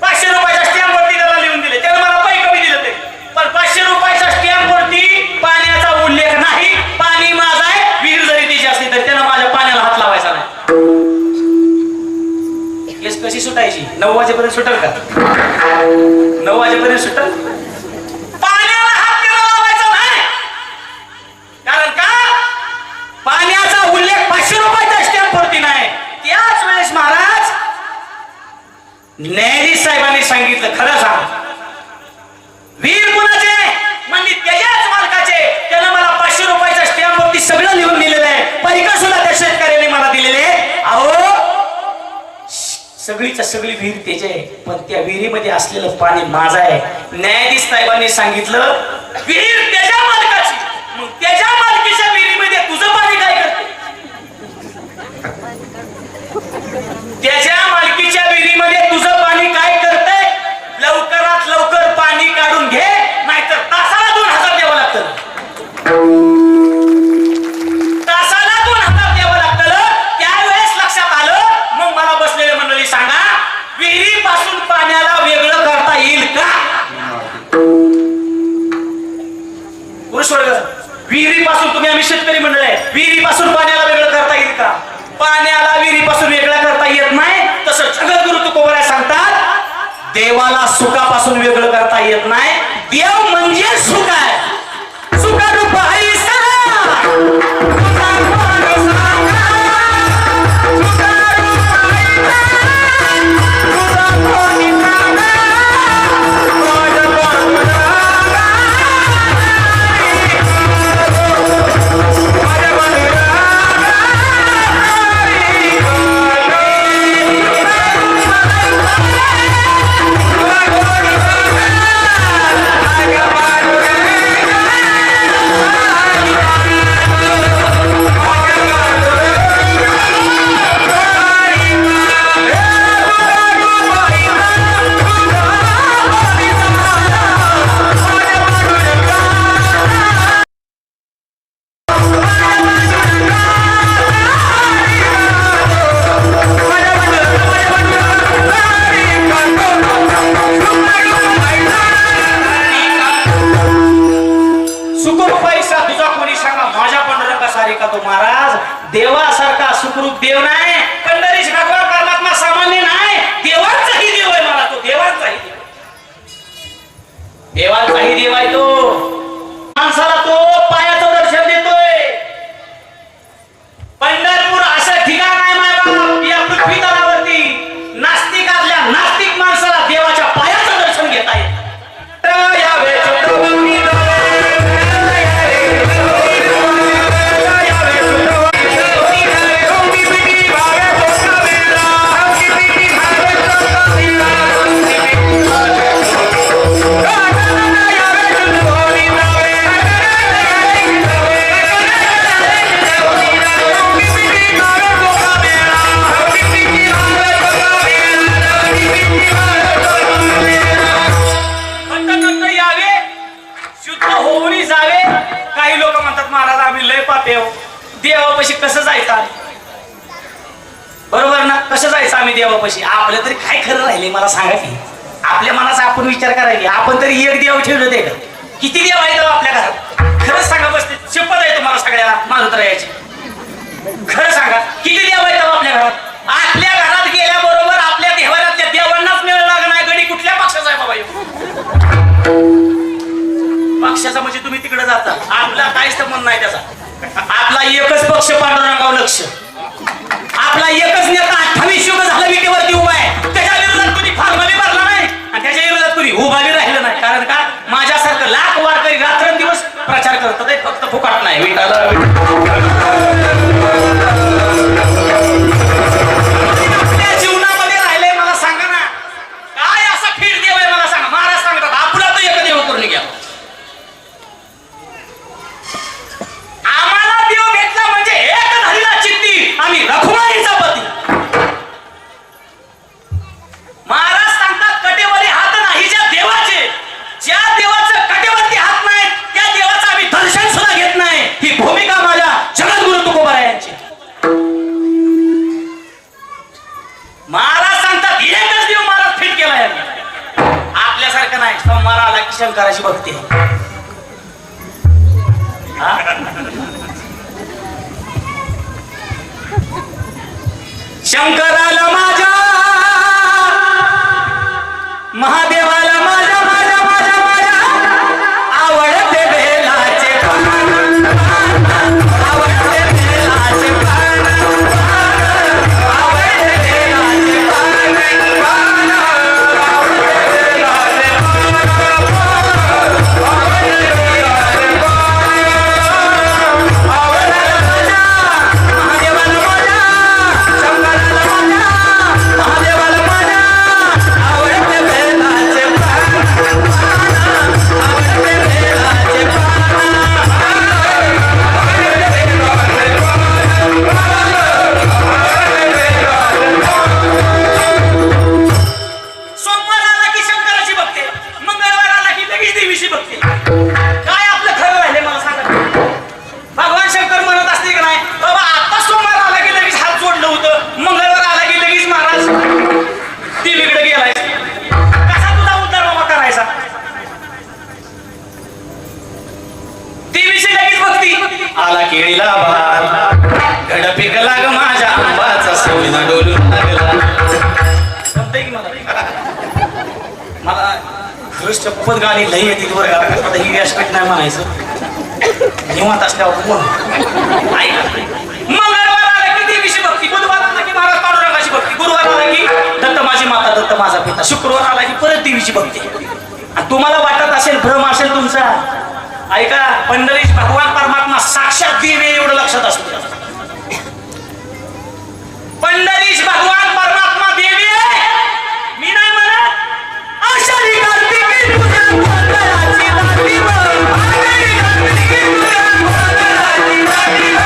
Speaker 2: 500 रुपयाच्या स्टॅम्पवरती त्याला लिहून दिले, त्याला मला पैसे कमी दिले ते, पण 500 रुपयाच्या स्टॅम्पवरती पाण्याचा उल्लेख नाही, पाणी माझं आहे, विहीर जरी तिची असली तरी त्यानं माझ्या पाण्याला हात लावायचा नाही. केस कशी सुटायची? 9 वाजेपर्यंत सुटेल का? 9 वाजेपर्यंत सुटेल? पाण्याला हात त्याला लावायचा नाही. कारण का? पाण्याचा उल्लेख 500 रुपयाच्या स्टॅम्पवरती नाही. त्याच वेळेस महाराज न्यायाधीश साहेबांनी सांगितलं, खरं सांग, विहीर कुणाचे? म्हणजे त्याच्याच मालकाचे. त्यानं मला 500 रुपयाच्या स्टॅम्पवरती सगळं लिहून दिलेलं आहे, पैका सुद्धा त्या शेतकऱ्याने मला दिलेले. अहो सगळीच्या सगळी विहीर त्याची आहे, पण त्या विहिरीमध्ये असलेलं पाणी माझं आहे. न्यायाधीश साहेबांनी सांगितलं, विहीर त्याच्या मालकाची, मग त्याच्या मालकीच्या विहिरीमध्ये तुझं पाणी काय करते? त्याच्या मालकीच्या विहिरीमध्ये तुझं पाणी काय करतंय? लवकरात लवकर पाणी स्वर्ग विहिरीपासून तुम्ही आम्ही शेतकरी मंडळ आहे विहिरीपासून पाण्याला वेगळं करता येईल का पाण्याला विहिरीपासून वेगळं करता येत नाही तसं जगद्गुरु तुकोबराय सांगतात देवाला सुखापासून वेगळं करता येत नाही देव म्हणजे सुख आहे सुखरूप ऐसा देवासारखा सुखरूप देव नाही पंढरीश भगवान परमात्मा सामान्य नाही देवाचाही देव आहे मला तो देवाचाही देव आहे तो माणसाला तो पायाचं दर्शन देतोय पंढरपूर असं ठिकाण आहे मायबाप या पृथ्वी तलावरती नास्तिकातल्या नास्तिक माणसाला देवाच्या पायाचं दर्शन घेता येत देवापाशी कसं जायचं बरोबर ना कसं जायचं आम्ही देवापाशी आपलं तरी काय खरं राहिले मला सांगा की आपल्या मनाचा आपण विचार करायला आपण तरी एक देव ठेवलं ते का किती देव आहेत आपल्या घरात खरंच सांगा बसते शपथ आहे तुम्हाला सगळ्याला मारुत यायची खरं सांगा किती देव आहेत आपल्या घरात आपल्या घरात गेल्याबरोबर आपल्या देवाऱ्यातल्या देवांनाच मिळ लागणार नाही गडी कुठल्या पक्षाचा आहे बाबा पक्षाचा म्हणजे तुम्ही तिकडे जाता आपला काहीच संबंध नाही त्याचा आपला एकच पक्ष पांडुरंगावर लक्ष आपला एकच नेता 28 युग झालं विटेवरती उभा आहे त्याच्या विरोधात कुणी फॉर्मली भरला नाही आणि त्याच्या विरोधात कुणी उभाही राहिलं नाही कारण का माझ्यासारखं लाख वारकरी रात्रंदिवस प्रचार करतात फक्त फुकाट नाही विटाला आपल्या जीवनामध्ये राहिले मला सांगा ना काय असा फीड देव आहे मला सांगा महाराज सांगतात आपला तो एक देव करून घ्या आम्हाला देव भेटला म्हणजे एक धरीला चित्ती आम्ही रखुमाईचा पती महाराज सांगतात कटेवरी हात नाही ज्या देवाचं कटेवरती हात नाही त्या देवाचं आम्ही दर्शन सुद्धा घेत नाही ही भूमिका माझ्या जगद्गुरु तुकोबराय यांची महाराज सांगतात एकच देव महाराज फिट केला आपल्यासारखं नाही सोमवार आला की शंकराची भक्ती शंकराला माझ्या महादेवाला माझ्या माझ्या माझ्या माझ्या आवडते बेलाचे पान आवडते बेलाचे पान आवडते बेलाचे पान महादेवाला माझ्या आला केळीला भार घड पिकला ग माझ्या आंबाचा सोना डोलून लागला. जमतंय की मला खरंच चप्पल गाणी लई येते वर आता ही व्यासपीठ नाही म्हणायचं निवांत असल्यावर मंगळवार आला की देवीची भक्ती, बुधवार आला की महाराज पांडुरंगाची भक्ती, गुरुवार आला की दत्त माझी माता दत्त माझा पिता, शुक्रवार आला की परत देवीची भक्ती. आणि तुम्हाला वाटत असेल भ्रम असेल तुमचा, ऐका पंढरीश भगवान परमात्मा साक्षात देवी एवढं लक्षात असतं. पंढरीश भगवान परमात्मा देवी आहे, मी नाही म्हणत. आषाढी कार्तिकी तुझ्या मंगळाची दाटी व, आषाढी कार्तिकी तुझ्या मंगळाची दाटी व,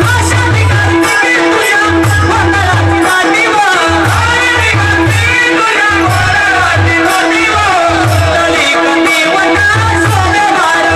Speaker 2: आषाढी कार्तिकी तुझ्या मंगळाची दाटी व, आषाढी कार्तिकी तुझ्या मंगळाची दाटी व, तली कधी वना सोने मार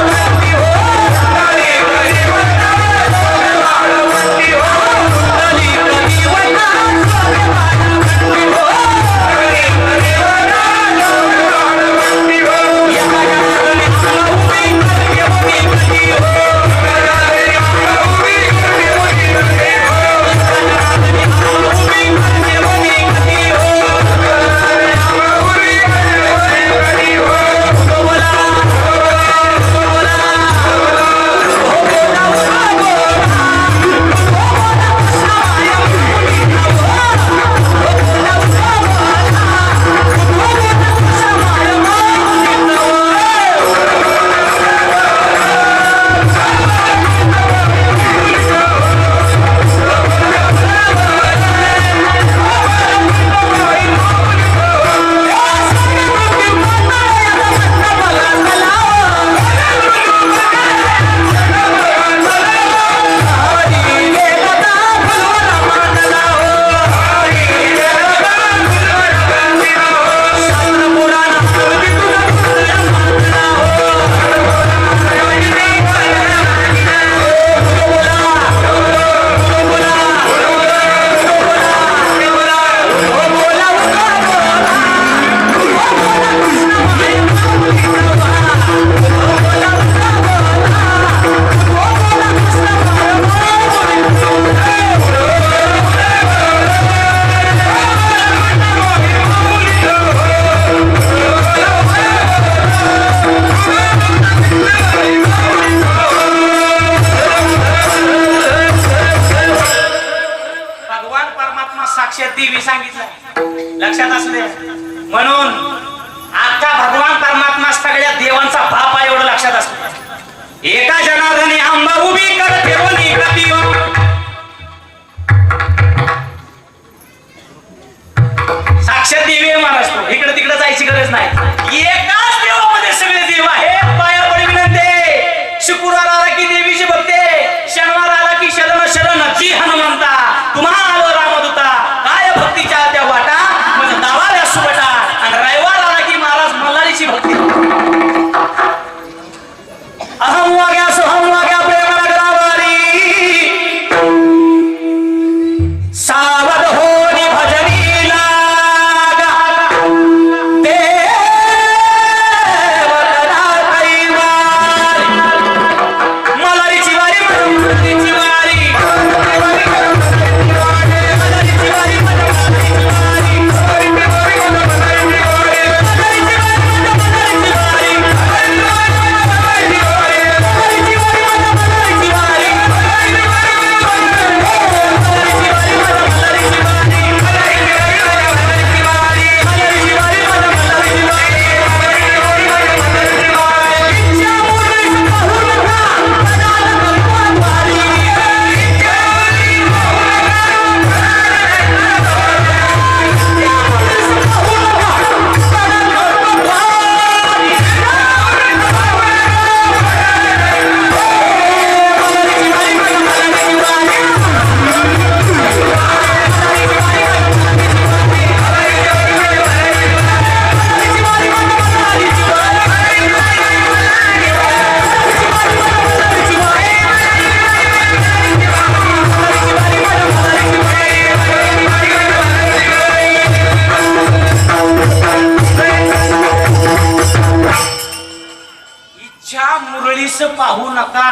Speaker 2: पोलीस पाहू नका,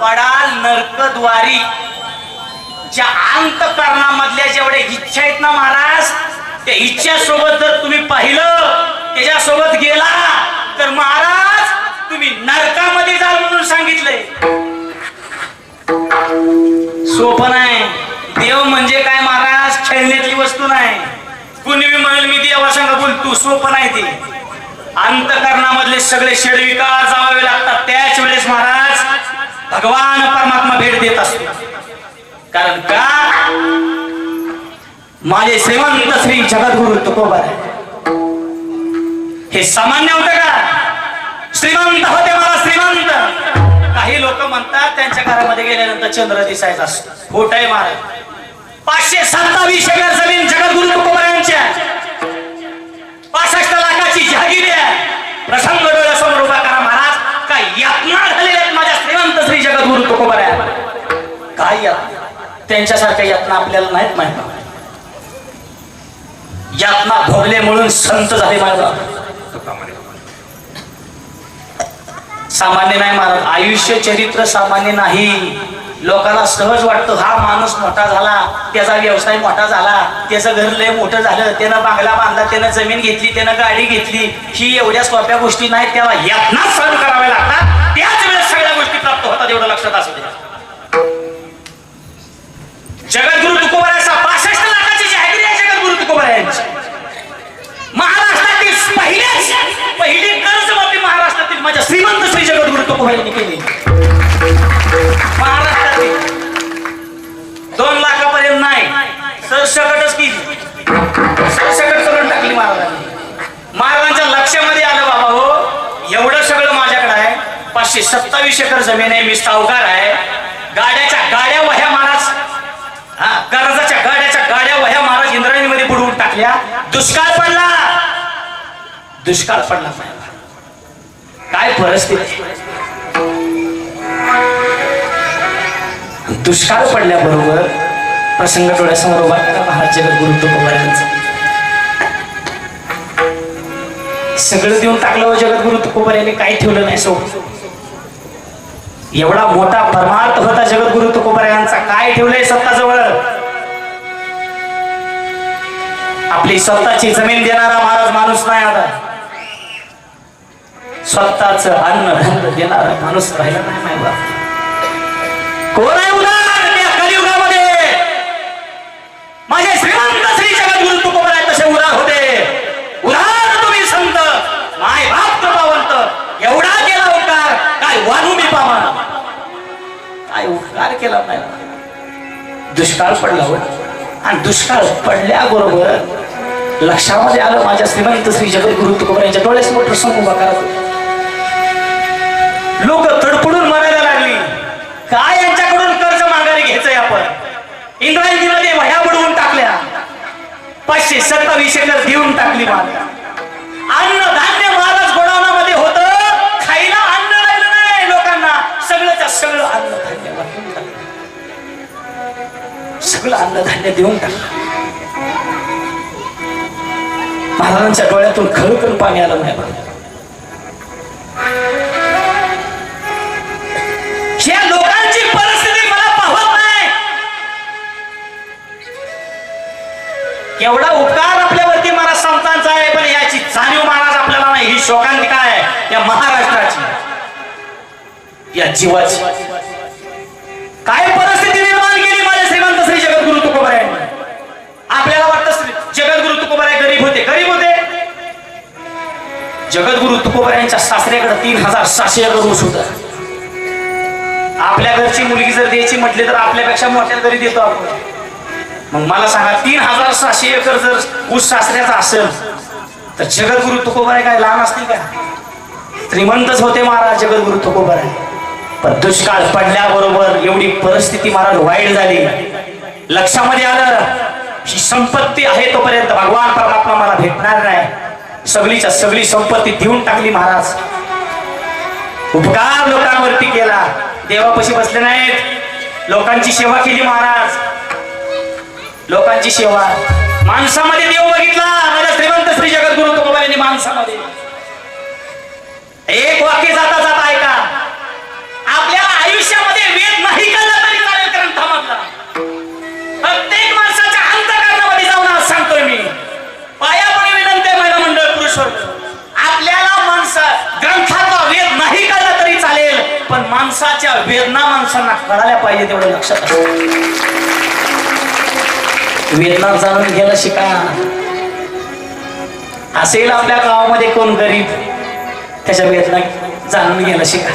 Speaker 2: पडाल नरकद्वारी. ज्या अंतःकरणामधल्या जेवढ्या इच्छा आहेत ना महाराज, त्या इच्छासोबत जर तुम्ही पाहिलं, त्याच्यासोबत गेला तर महाराज तुम्ही नरकामध्ये जाल म्हणून सांगितलंय. सोपं नाही. देव म्हणजे काय महाराज, खेळण्यातली वस्तू नाही. कुणी बी म्हणेल मी देवासंग बोलतो, सोपं नाही ते. अंतःकरणामधले सगळे षडविकार जावावे लागतात. त्याच वेळेस महाराज भगवान परमात्मा भेट देत असतो. कारण का, माझे श्रीमंत श्री जगद्गुरु तुकोबाराय हे सामान्य होते का? श्रीमंत होते, मला श्रीमंत. काही लोक म्हणतात त्यांच्या घरामध्ये गेल्यानंतर चंद्र दिसायचा असतो. खोट आहे महाराज. 527 एकर जमीन जगद्गुरु तुकोबारायांच्या, 65 लाखाची जहागीर आहे. प्रसंग डोळ्यासमोर उभा करा महाराज. काय यातना झालेल्या आहेत माझ्या श्रीमंत श्री जगद्गुरु तुकोबाराय. काय यातना? त्यांच्यासारख्या यातना आपल्याला नाहीत माहित. यातना भोगले म्हणून संत झाले महाराज. सामान्य नाही महाराज. आयुष्य चरित्र सामान्य नाही. लोकांना सहज वाटतं हा माणूस मोठा झाला, त्याचा व्यवसाय मोठा झाला, त्याचं घर लय मोठं झालं, त्यानं बांगला बांधला, त्यानं जमीन घेतली, त्यानं गाडी घेतली. ही एवढ्या सोप्या गोष्टी नाहीत. त्याला यातना सहन कराव्या लागतात. त्याच वेळेस सगळ्या गोष्टी प्राप्त होतात. एवढं लक्षात असू द्या. जगद्गुरु तुकोबारायांचा 65 लाखाची जाहिरात आहे. जगद्गुरु तुकोबारायांची महाराष्ट्रातील पहिली कर्जमाफी महाराष्ट्रातील माझ्या श्रीमंत श्री जगद्गुरु तुकोबारायांनी केली. महाराष्ट्रातील 2 लाखापर्यंत नाही, सरसकटच केली. सरसकट करून टाकली महाराजांनी. महाराजांच्या लक्षामध्ये आलं बाबा हो, एवढं सगळं माझ्याकडे आहे. 527 एकर जमीन आहे. मी सावकार आहे. गाड्याच्या गाड्या वह्या महाराज, कर्जाच्या गाड्या वह्या महाराज इंद्रायणीमध्ये बुडवून टाकल्या. दुष्काळ पडला. दुष्काळ पडला. काय परिस्थिती. दुष्काळ पडल्याबरोबर प्रसंग डोळ्यासमोर उभा करा महाराज जगद्गुरु तुकोबारायांचा. सगळं देऊन टाकलं. जगद्गुरु तुकोबारायांनी काही ठेवलं नाही सोबत. एवढा मोठा परमार्थ होता जगद्गुरु तुकोबारायांचा. काय ठेवलंय स्वतःजवळ? आपली स्वतःची जमीन देणारा महाराज माणूस नाही आता. स्वतःच अन्न धान्य देणारा माणूस राहिला नाही. माहिती कोण आहे उदाहरण त्या कलियुगामध्ये? माझे श्रीमंत श्री जगद्गुरु तुकोबाराय तसे उदार होते. उदार तुम्ही संत, माय बाप कृपावंत. एवढा केला उपकार, काय वानू मी पामा. काय उपकार केला नाही. दुष्काळ पडला हो. आणि दुष्काळ पडल्याबरोबर लक्षामध्ये आलं माझ्या श्रीमंत श्री जगद्गुरु तुकोबारायांच्या डोळ्यासमोर प्रसंग उभा करत. लोक तडपडून मरायला लागली. काय यांच्याकडून कर्ज माघारी घ्यायचंय आपण? इंद्रायणीमध्ये वह्या बुडवून टाकल्या. 527 एकर देऊन टाकली महाराज. अन्न धान्य महाराज गोडाऊनामध्ये होतं. खायला अन्न राहिलं नाही लोकांना. सगळंच्या सगळं अन्न धान्य वाटून टाकलं. सगळं अन्न धान्य देऊन टाकलं. महाराजांच्या डोळ्यातून खळखळ पाणी आलं नाही. या लोकांची परिस्थिती मला पाहत नाही. एवढा उपकार आपल्यावरती महाराज संतांचा आहे, पण याची जाणीव महाराज आपल्याला नाही. ही शोकांतिका आहे या महाराष्ट्राची, या जीवाची. काय परिस्थिती निर्माण केली माझ्या श्रीमंत श्री जगद्गुरु तुकोबारायांनी. आपल्याला वाटतं जगद्गुरु तुकोबाराय गरीब होते. गरीब होते. जगद्गुरु तुकोबारायांच्या सासऱ्याकडे 3700 एकर ऊस होता. आपल्या घरची मुलगी जर द्यायची म्हटली तर आपल्यापेक्षा मोठ्या घरी देतो आपण. मग मला सांगा, 3700 एकर जर ऊस सासऱ्याचा असेल तर जगद्गुरु तुकोबाराय काय लहान असतील का? श्रीमंतच होते महाराज जगद्गुरु तुकोबाराय. पण दुष्काळ पडल्याबरोबर एवढी परिस्थिती महाराज वाईट झाली. लक्षामध्ये आलं ही संपत्ती आहे तोपर्यंत भगवान परमात्मा मला भेटणार नाही. सगळीच्या सगळी संपत्ती देऊन टाकली महाराज. उपकार लोकांवरती केला. देवापाशी बसले नाहीत. लोकांची सेवा केली महाराज. लोकांची सेवा. माणसामध्ये देव बघितला माझ्या श्रीमंत श्री जगद्गुरु तुकोबारायांनी. माणसामध्ये एक वाक्य जाता जाता ऐका. माणसाच्या वेदना माणसांना कळायला पाहिजे तेवढं लक्षात असतं. वेदना जाणून घ्यायला शिका. असेल आपल्या गावामध्ये कोण गरीब, त्याच्या वेदना जाणून घ्यायला शिका.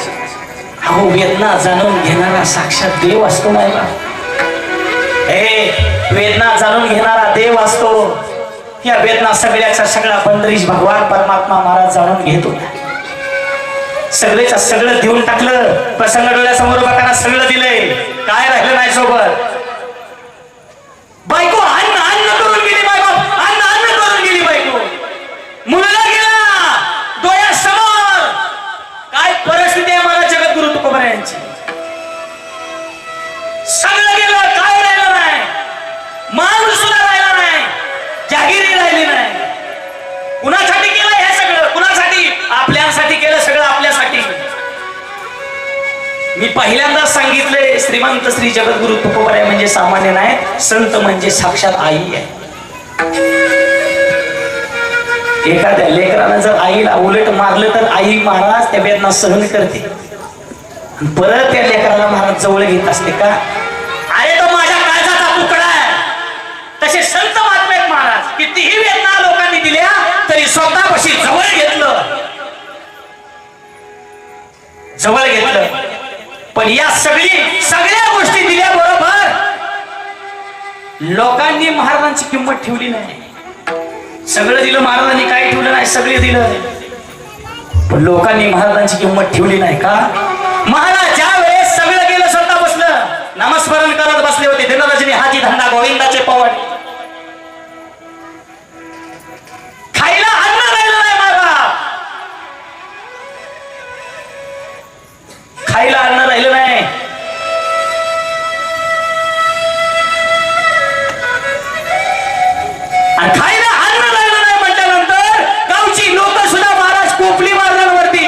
Speaker 2: अहो वेदना जाणून घेणारा साक्षात देव असतो नाही का? वेदना जाणून घेणारा देव असतो. या वेदना सगळ्याचा सगळा पंढरीश भगवान परमात्मा महाराज जाणून घेतो. सगळेच सगळं देऊन टाकलं. प्रसंग डोळ्यासमोर बघताना सगळं दिलंय, काय राहिलं नाही सोबत. बायको अन्न अन्न करून गेली, बायको अन्न अन्न करून गेली. बायको मुलगा गेला डोळ्यासमोर. काय परिस्थिती आहे मला जगद्गुरु तुकोबा यांची. सगळं गेलं, काय राहिलं नाही. माणूस सुद्धा राहिला नाही, जागिरी राहिली नाही. कुणासाठी केलं हे सगळं? कुणासाठी? आपल्यासाठी केलं सगळं, आपल्यासाठी. मी पहिल्यांदा सांगितले, श्रीमंत श्री जगद्गुरु तुकोबा म्हणजे सामान्य नाही, संत म्हणजे साक्षात आई आहे. एखाद्या लेकरानं जर आईला उलट मारलं तर आई महाराज त्या वेदना सहन करते, परत त्या लेकराला महाराज जवळ घेत असते. का? अरे तो माझ्या काळजाचा तुकडा आहे. तसे संत महात्मे महाराज कितीही वेदना लोकांनी दिल्या तरी स्वतःपाशी जवळ घेतलं, जवळ घेतलं. पण या सगळ्या गोष्टी दिल्या बरोबर लोकांनी महाराजांची किंमत ठेवली नाही. सगळं दिलं महाराजांनी, काय ठेवलं नाही, सगळे दिलं. पण लोकांनी महाराजांची किंमत ठेवली नाही. का? महाराज ज्या वेळेस सगळं गेलं, स्वतः बसलं, नामस्मरण करत बसले होते. दिनरजनी हाती धंदा गोविंदाचे पवड. खायला अन्न राहिलं नाही बाबा, खायला अन्न राहिलं नाही. आणि खायला अन्न राहिलं नाही म्हटल्यानंतर गावची लोक सुद्धा महाराज कोपली महाराजांवरती.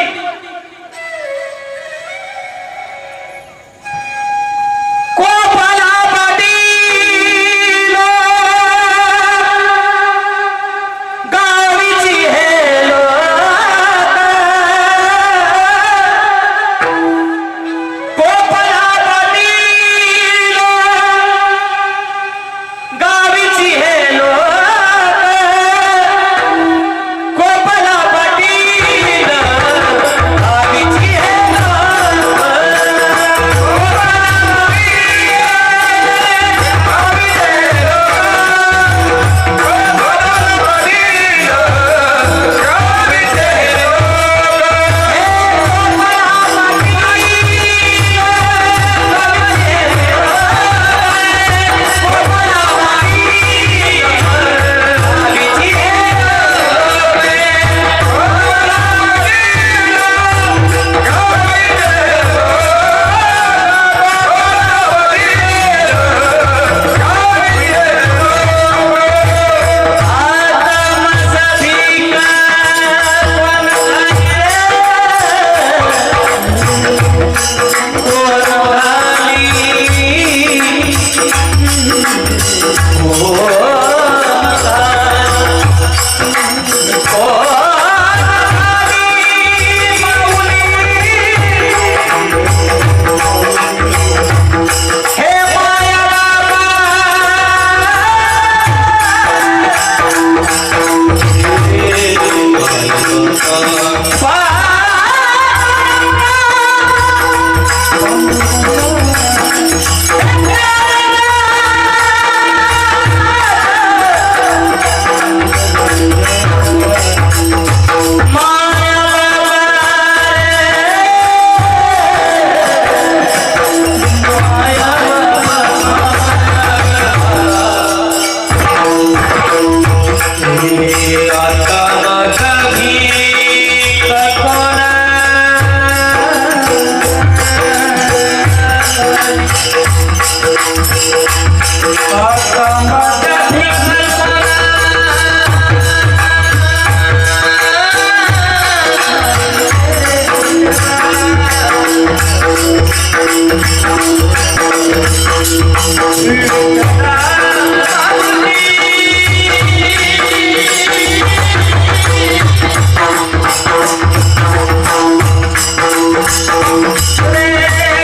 Speaker 1: रे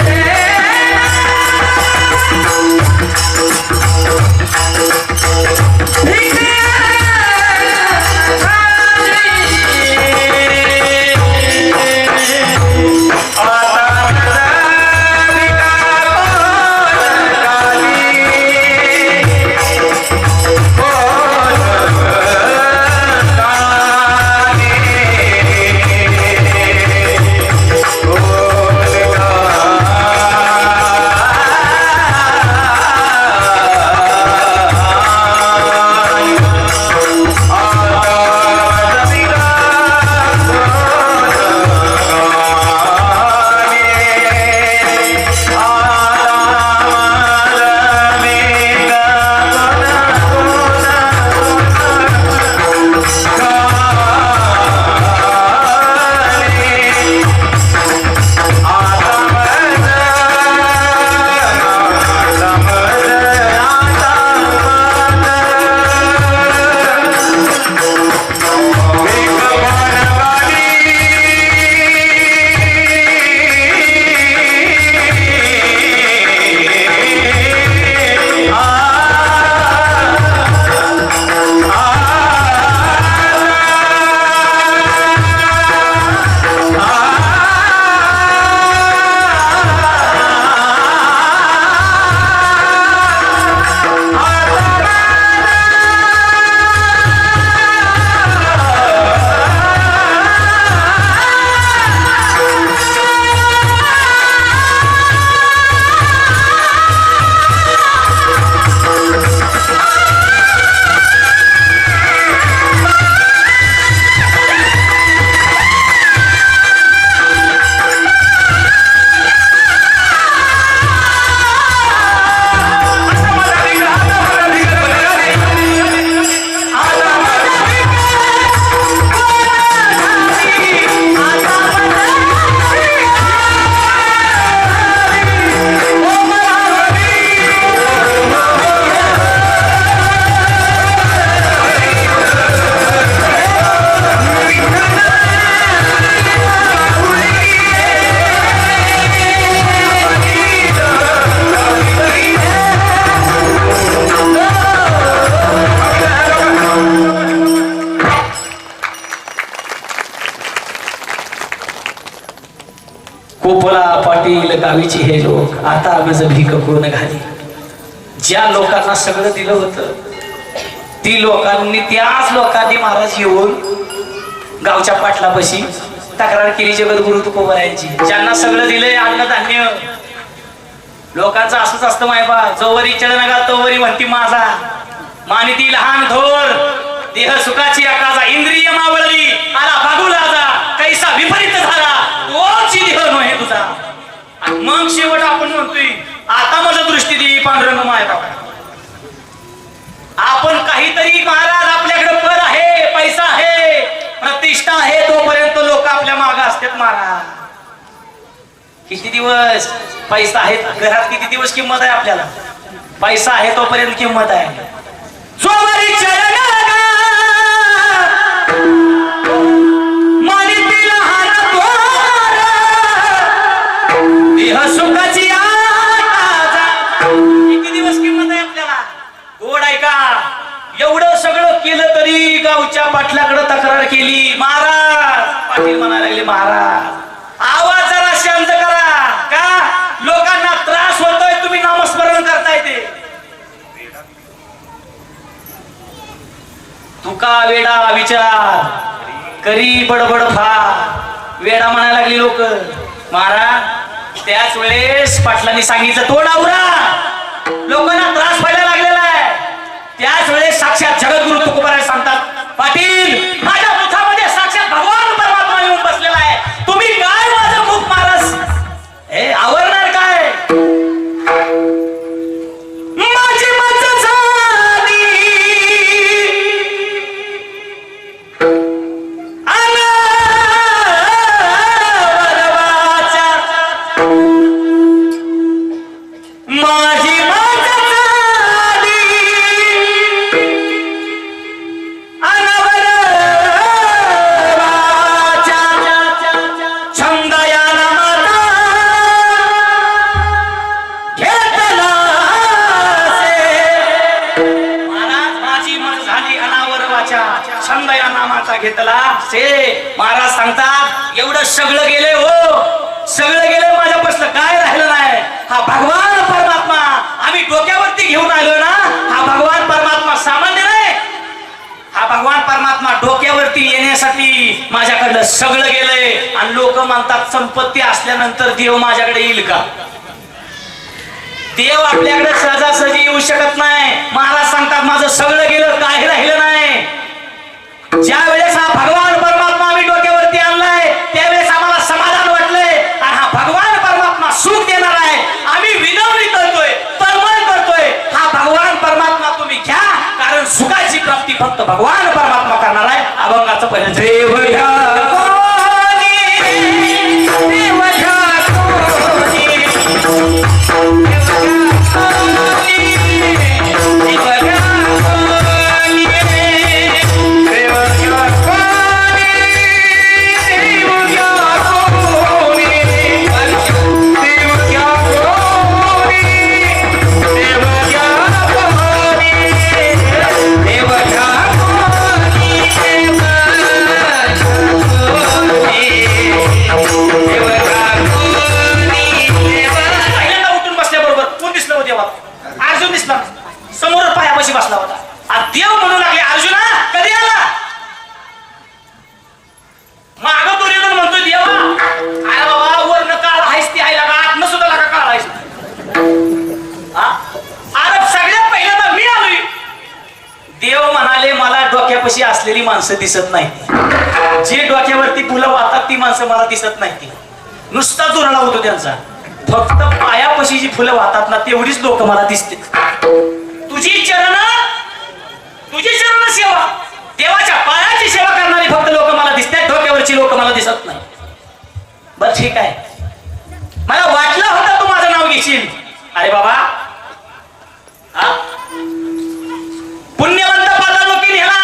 Speaker 2: कोपला पाटील गावीचे हे लोक आता माझ भीक कोण घाली. ज्या लोकांना सगळं दिलं होतं ती लोकांनी त्याच लोकांनी महाराज येऊन गावच्या पाटलापाशी तक्रार केली जगद्गुरु तुकोबारायांची. ज्यांना सगळं दिलंय अन्नधान्य लोकांचं असंच असतं मायबा. जोवरी चढ तोवरी म्हणती माझा मानिती लहान थोर देह सुखाची आकाजा इंद्रिय मावळली आला भागू लाजा कैसा विपरीत झाला तोची देह नव्हे तुझा. आणि मग शेवट आपण म्हणतोय आता माझं दृष्टी दे पांडुरंग माय बाबा. आपण काहीतरी महाराज आपल्याकडे पद आहे पैसा आहे प्रतिष्ठा आहे तोपर्यंत लोक आपल्या मागे असतात महाराज. किती दिवस पैसा आहे घरात किती दिवस किंमत आहे आपल्याला. पैसा आहे तोपर्यंत किंमत आहे. जोवरी चरण मानिती लहान थोर देह सुखाची आकाजा. किती दिवस किंमत आहे आपल्याला. गोड आहे का. एवढं सगळं केलं तरी गावच्या पाटलाकडे तक्रार केली. महाराज पाटील म्हणायला लागले महाराज आवाज जरा शांत करा का लोकांना त्रास होतोय तुम्ही नामस्मरण करताय ते. तुका वेडा विचार करी बडबड फार. वेडा म्हणायला लागली लोक. महाराज त्याच वेळेस पाटलांनी सांगितलं तो डावरा लोकांना त्रास व्हायला लागलेला आहे. त्याच वेळेस साक्षात जगद्गुरु तुकोबाराय सांगतात पाटील माझ्या मुखामध्ये साक्षात भगवान परमात्मा येऊन बसलेला आहे. तुम्ही काय माझं मुख महाराज हे आवरणार काय. माझी मत झाली माझी छंद या नामाचा घेतला से. महाराज सांगतात एवढं सगळं गेले हो सगळं गेलं माझ्यापासून काय राहिलं नाही. हा भगवान परमात्मा आम्ही डोक्यावरती घेऊन आलो ना. हा भगवान परमात्मा सामान्य नाही. हा भगवान परमात्मा डोक्यावरती येण्यासाठी माझ्याकडलं सगळं गेलंय. आणि लोक म्हणतात संपत्ती असल्यानंतर देव माझ्याकडे येईल का. देव आपल्याकडे सहजासहजी येऊ शकत नाही. महाराज सांगतात माझं सगळं गेलं काही राहिलं नाही. ज्या वेळेस हा भगवान परमात्मा आम्ही डोक्यावरती आणलाय त्यावेळेस आम्हाला समाधान वाटलंय. आणि हा भगवान परमात्मा सुख देणार आहे. आम्ही विनवणी करतोय तळमळ करतोय हा भगवान परमात्मा तुम्ही घ्या कारण सुखाची प्राप्ती फक्त भगवान परमात्मा करणार आहे. अभंगाचं पहिलं देव घ्या देव घ्या समोर पायापाशी बसला होता. देव म्हणू लागले अर्जुना कधी आला. माग दुर्योधन म्हणतोय देवा अरे बाबा वर्ण काळ आहेस ती आहे लागा आत्म सुद्धा लागा काळ आहेस. अरे सगळ्यात पहिल्यांदा मी आलोय. देव म्हणाले मला डोक्यापाशी असलेली माणसं दिसत नाही. जे डोक्यावरती फुलं वाहतात ती माणसं मला दिसत नाही. नुसता दुराळा होतो त्यांचा. फक्त पायापाशी जी फुलं वाहतात ना तेवढीच लोक मला दिसते. तुझी चरण सेवा देवाच्या पायाची सेवा करणारी फक्त लोक मला दिसतात. डोक्यावरची लोक मला दिसत नाही. बर ठीक आहे मला वाटलं होतं तू माझं नाव घेशील. अरे बाबा पुण्यवंत पातालोकी नेला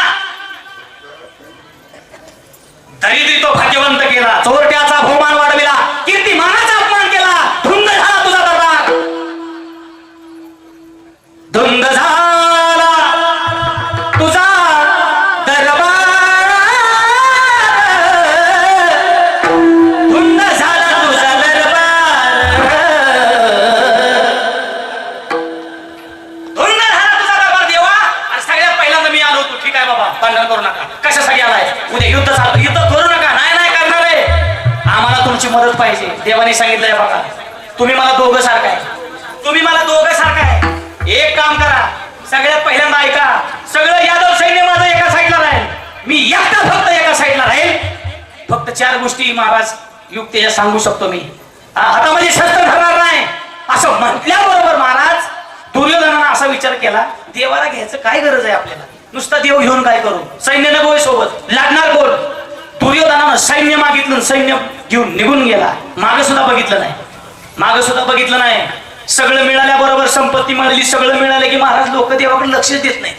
Speaker 2: दरिद्री तो भाग्यवंत केला. चोरट्याचा बहुमान वाढविला कीर्तिमानाचा अपमान केला. धुंद झाला तुझा दरबार धुंद झाला तुझा दरबार धुंद झाला तुझा दरबार माणसाची मदत पाहिजे. देवाने सांगितलंय बघा, तुम्ही मला दोघं सारखं आहे, तुम्ही मला दोघं सारखं आहे. एक काम करा, सगळ्यात पहिल्यांदा ऐका, सगळं यादव सैन्य माझं एका साईडला राहील, मी एकटा फक्त एका साईडला राहील. फक्त 4 गोष्टी महाराज युक्तीच्या सांगू शकतो मी. हातामध्ये शस्त्र धरणार नाही असं म्हटल्याबरोबर महाराज दुर्योधनानं असा विचार केला, देवाला घ्यायचं काय गरज आहे आपल्याला, नुसता देव घेऊन काय करू, सैन्य नको सोबत, लागणार कोण. दुर्योधनानं सैन्य मागितलं, सैन्य घेऊन निघून गेला. मागे सुद्धा बघितलं नाही, मागे सुद्धा बघितलं नाही. सगळं मिळाल्याबरोबर, संपत्ती मिळाली, सगळं मिळालं की महाराज लोक देवाकडे लक्षच देत नाही.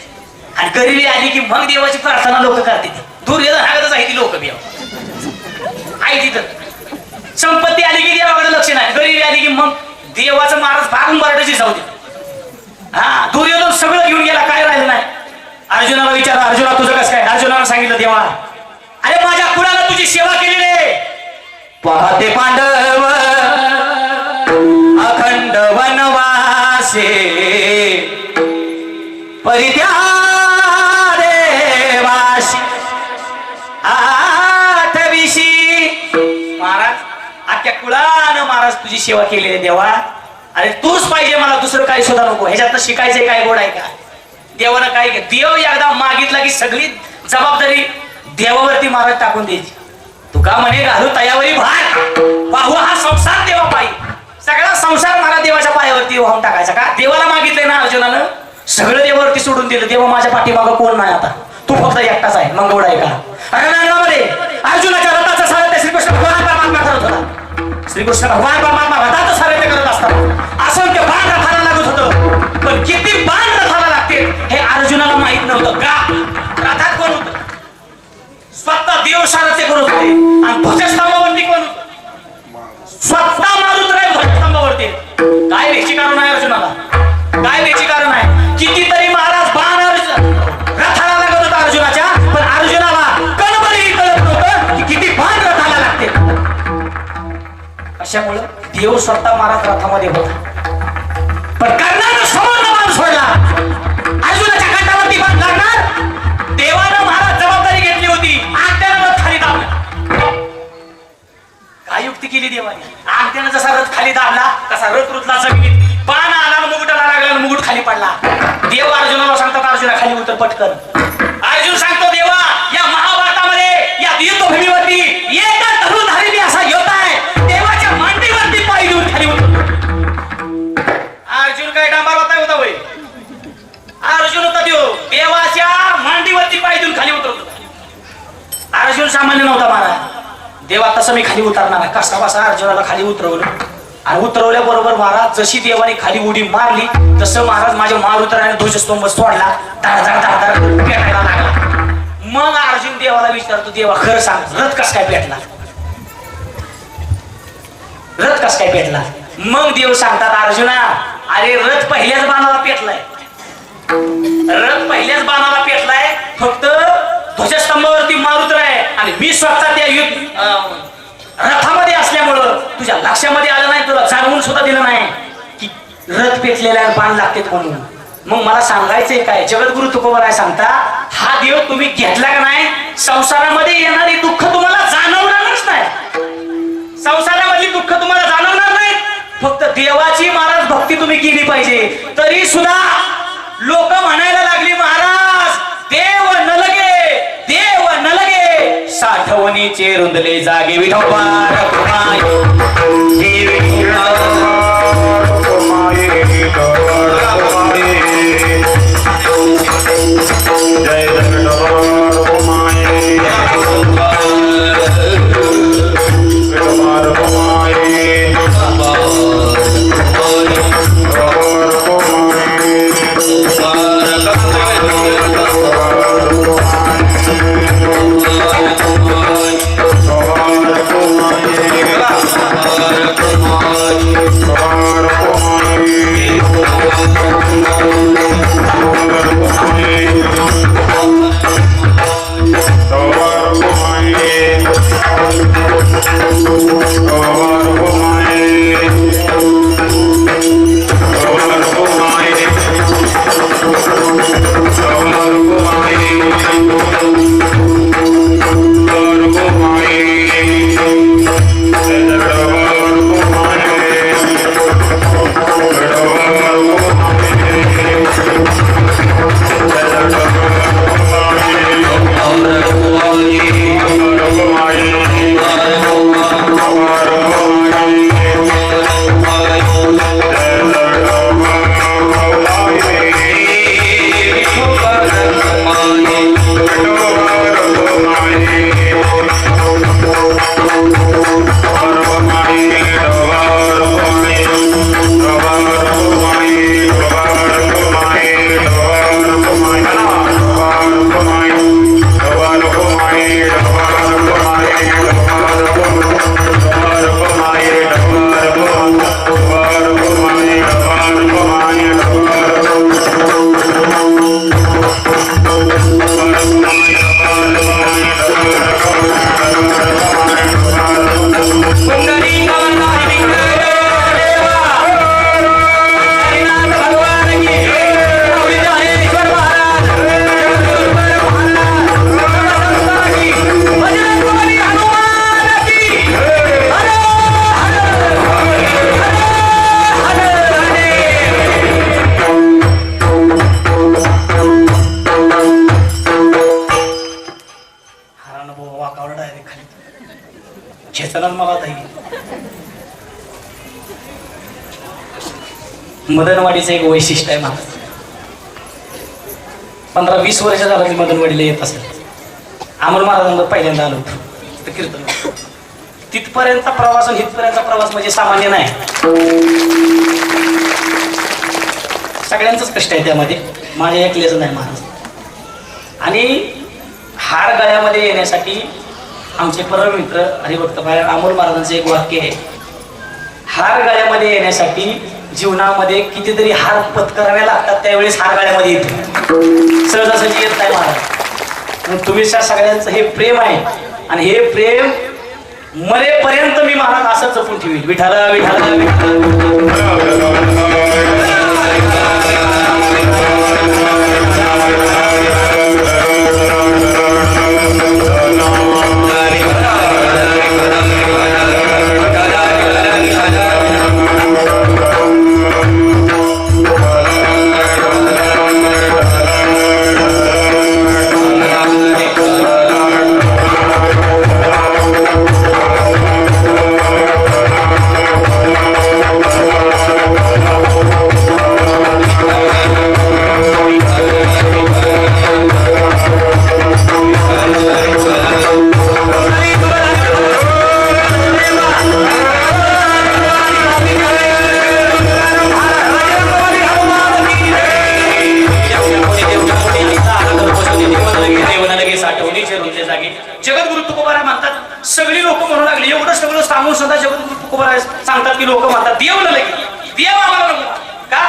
Speaker 2: आणि गरिबी आली की मग देवाची प्रार्थना लोक करते. दुर्योधन हागतच आहे ती लोक बी आहे तिथं. संपत्ती आली की देवाकडे लक्ष नाही, गरिबी आली की मग देवाचं महाराज भागून बरडाची जाऊ दे. हा, दुर्योधन सगळं घेऊन गेला, काय राहिलं नाही. अर्जुनाला विचारा, अर्जुना तुझं कसं काय. अर्जुनाला सांगितलं, देवा अरे माझ्या कुळाला तुझी सेवा केली रे. पाहते पांडव अखंड वनवासे परित्या देवाशी आठविशी. महाराज अख्ख्या कुळानं महाराज तुझी सेवा केली रे देवा. अरे तूच पाहिजे मला, दुसरं काही सुद्धा नको. ह्याच्यात शिकायचंय काय गोड आहे का. देवानं काय देव एकदा मागितला की सगळी जबाबदारी देवावरती महाराज टाकून द्यायची. तुका म्हणे घालू तयावरी भार वाहू हा संसार देवा पाहिजे. सगळा संसार महाराज देवाच्या पायावरती वाहून टाकायचा का. देवाला मागितलंय ना अर्जुनानं, सगळं देवावरती सोडून दिलं. देवा माझ्या पाठीमागं कोण नाही आता, तू फक्त एकटाच आहे. मग गोड आहे का. रणांगणामध्ये अर्जुनाच्या रथाचं सारथ्य श्रीकृष्ण भगवान परमात्मा करत होता. श्रीकृष्ण भगवान परमात्मा रथाचं सारथ्य करत असतात. असंख्य बाण रथाला लागत होतं, पण किती बाण रथाला लागते हे अर्जुनाला माहित नव्हतं. का रथात कोण होतं, स्वतः देव सारथ्य करत होते. आणि ध्वजस्तंभावरती कोण होतं, स्वतः मारुतराय ध्वजस्तंभावरती. काय वेची कारण आहे अर्जुनाला, काय वेची कारण आहे. कितीतरी महाराज बाण रथाला लागत होता अर्जुनाच्या, पण अर्जुनाला कणभरही कळत नव्हतं की किती बाण रथाला लागते. अशामुळं देव स्वतः महाराज रथामध्ये होता, पण कर्णानं समोर बाण सोडला. अर्जुनाच्या कंठावरती बाण लागणार, देवानं महाराज जबाबदारी घेतली होती. आज्ञानं रथ खाली दाबला. काय युक्ती केली देवाने. आज्ञानं जसा रथ खाली दाबला तसा रथ रुतला जमिनीत. बाण आला, मुकुटाला लागला, मुकुट खाली पडला. देव अर्जुनाला सांगतात, अर्जुना खाली उतर पटकन. अर्जुन सांगतो, देवा या महाभारतामध्ये या युद्धभूमीवरती एका धनुधारी असा योद्धा आहे, देवाच्या मांडीवरती पाय देऊन खाली उतर. अर्जुन काय डांबार होता होय. अर्जुन होता देवाच्या मांडीवरती पाय देऊन खाली उतरत होता. अर्जुन सामान्य नव्हता महाराज. देवा तसं मी खाली उतरणार, कसा बसा अर्जुनाला खाली उतरवलं. आणि उतरवल्याबरोबर महाराज जशी देवाने खाली उडी मारली तसं महाराज माझ्या मारुतराने ध्वजस्तंभ सोडला, धडधड पेटायला लागला. मग अर्जुन देवाला विचारतो, देवा खरं सांग रथ कस काय पेटला, रथ कस काय पेटला. मग देव सांगतात, अर्जुना अरे रथ पहिल्याच बाणाला पेटलाय, रथ पहिल्याच बाणाला पेटलाय. फक्त ध्वजस्तंभावरती मारुतराय आणि मी स्वतः त्या रथामध्ये असल्यामुळं तुझ्या लक्षामध्ये आलं नाही, तुला जाणवून सुद्धा दिलं नाही की रथ पेटलेल्या बाण लागते म्हणून. मग मला सांगायचंय काय, जगद्गुरु तुकोबराय सांगता, हा देव तुम्ही घेतला का नाही, संसारामध्ये येणारी दुःख तुम्हाला जाणवणारच नाही. संसारामधली दुःख तुम्हाला जाणवणार नाही. फक्त देवाची महाराज भक्ती तुम्ही केली पाहिजे. तरी सुद्धा लोक म्हणायला लागली, महाराज देव न लगे, देव न लगे, साठवणीचे रुंदले जागे विठोबा रखुमाई.
Speaker 3: Thank you.
Speaker 2: नाही. मदनवाडीचं एक वैशिष्ट्य आहे महाराज. 15-20 वर्ष झालं मी मदनवाडीला येत असेल. अमर महाराजांवर पहिल्यांदा आलो होतो तिथं कीर्तन. तिथपर्यंतचा प्रवास आणि इथपर्यंतचा प्रवास म्हणजे सामान्य नाही. सगळ्यांचंच कष्ट आहे त्यामध्ये, माझ्या एकल्याचं नाही महाराज. आणि हार गळ्यामध्ये येण्यासाठी आमचे परम मित्र हरिभक्त बाहेर अमोल महाराजांचं एक वाक्य आहे, हार गळ्यामध्ये येण्यासाठी जीवनामध्ये कितीतरी हार पत्करावे लागतात, त्यावेळेस हार गळ्यामध्ये येते, सहजासहजी येत नाही महाराज. तुम्हीच्या सगळ्यांचं हे प्रेम आहे आणि हे प्रेम मरेपर्यंत मी महाराज असंच जपून ठेवील. विठाला विठाला जगद्गुरु तुकोबाराय म्हणतात. सगळी लोक म्हणू लागली, एवढं सगळं सांगून सुद्धा जगद्गुरु तुकोबाराय सांगतात की लोक म्हणतात देव न लगे, देव आम्हाला नको का.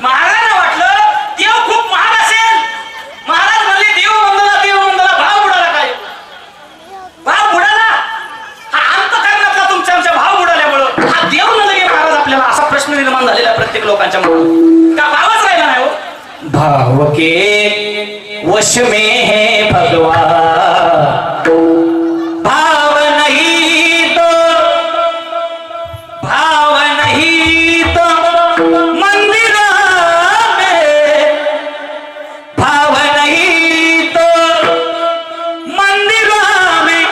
Speaker 2: महाराजांना वाटलं देव खूप महाग असेल. महाराज म्हणले देव मंदला भाव बुडाला. काय भाव बुडाला? हा अंतःकरणातला तुमच्या आमच्या भाव बुडाल्यामुळं हा देव न लगे महाराज आपल्याला असा प्रश्न निर्माण झालेला प्रत्येक लोकांच्या मनात. का भावच राहिला नाही हो. भाव के वश में है भगवान, भाव नहीं तो मंदिर में, भाव नहीं तो मंदिर में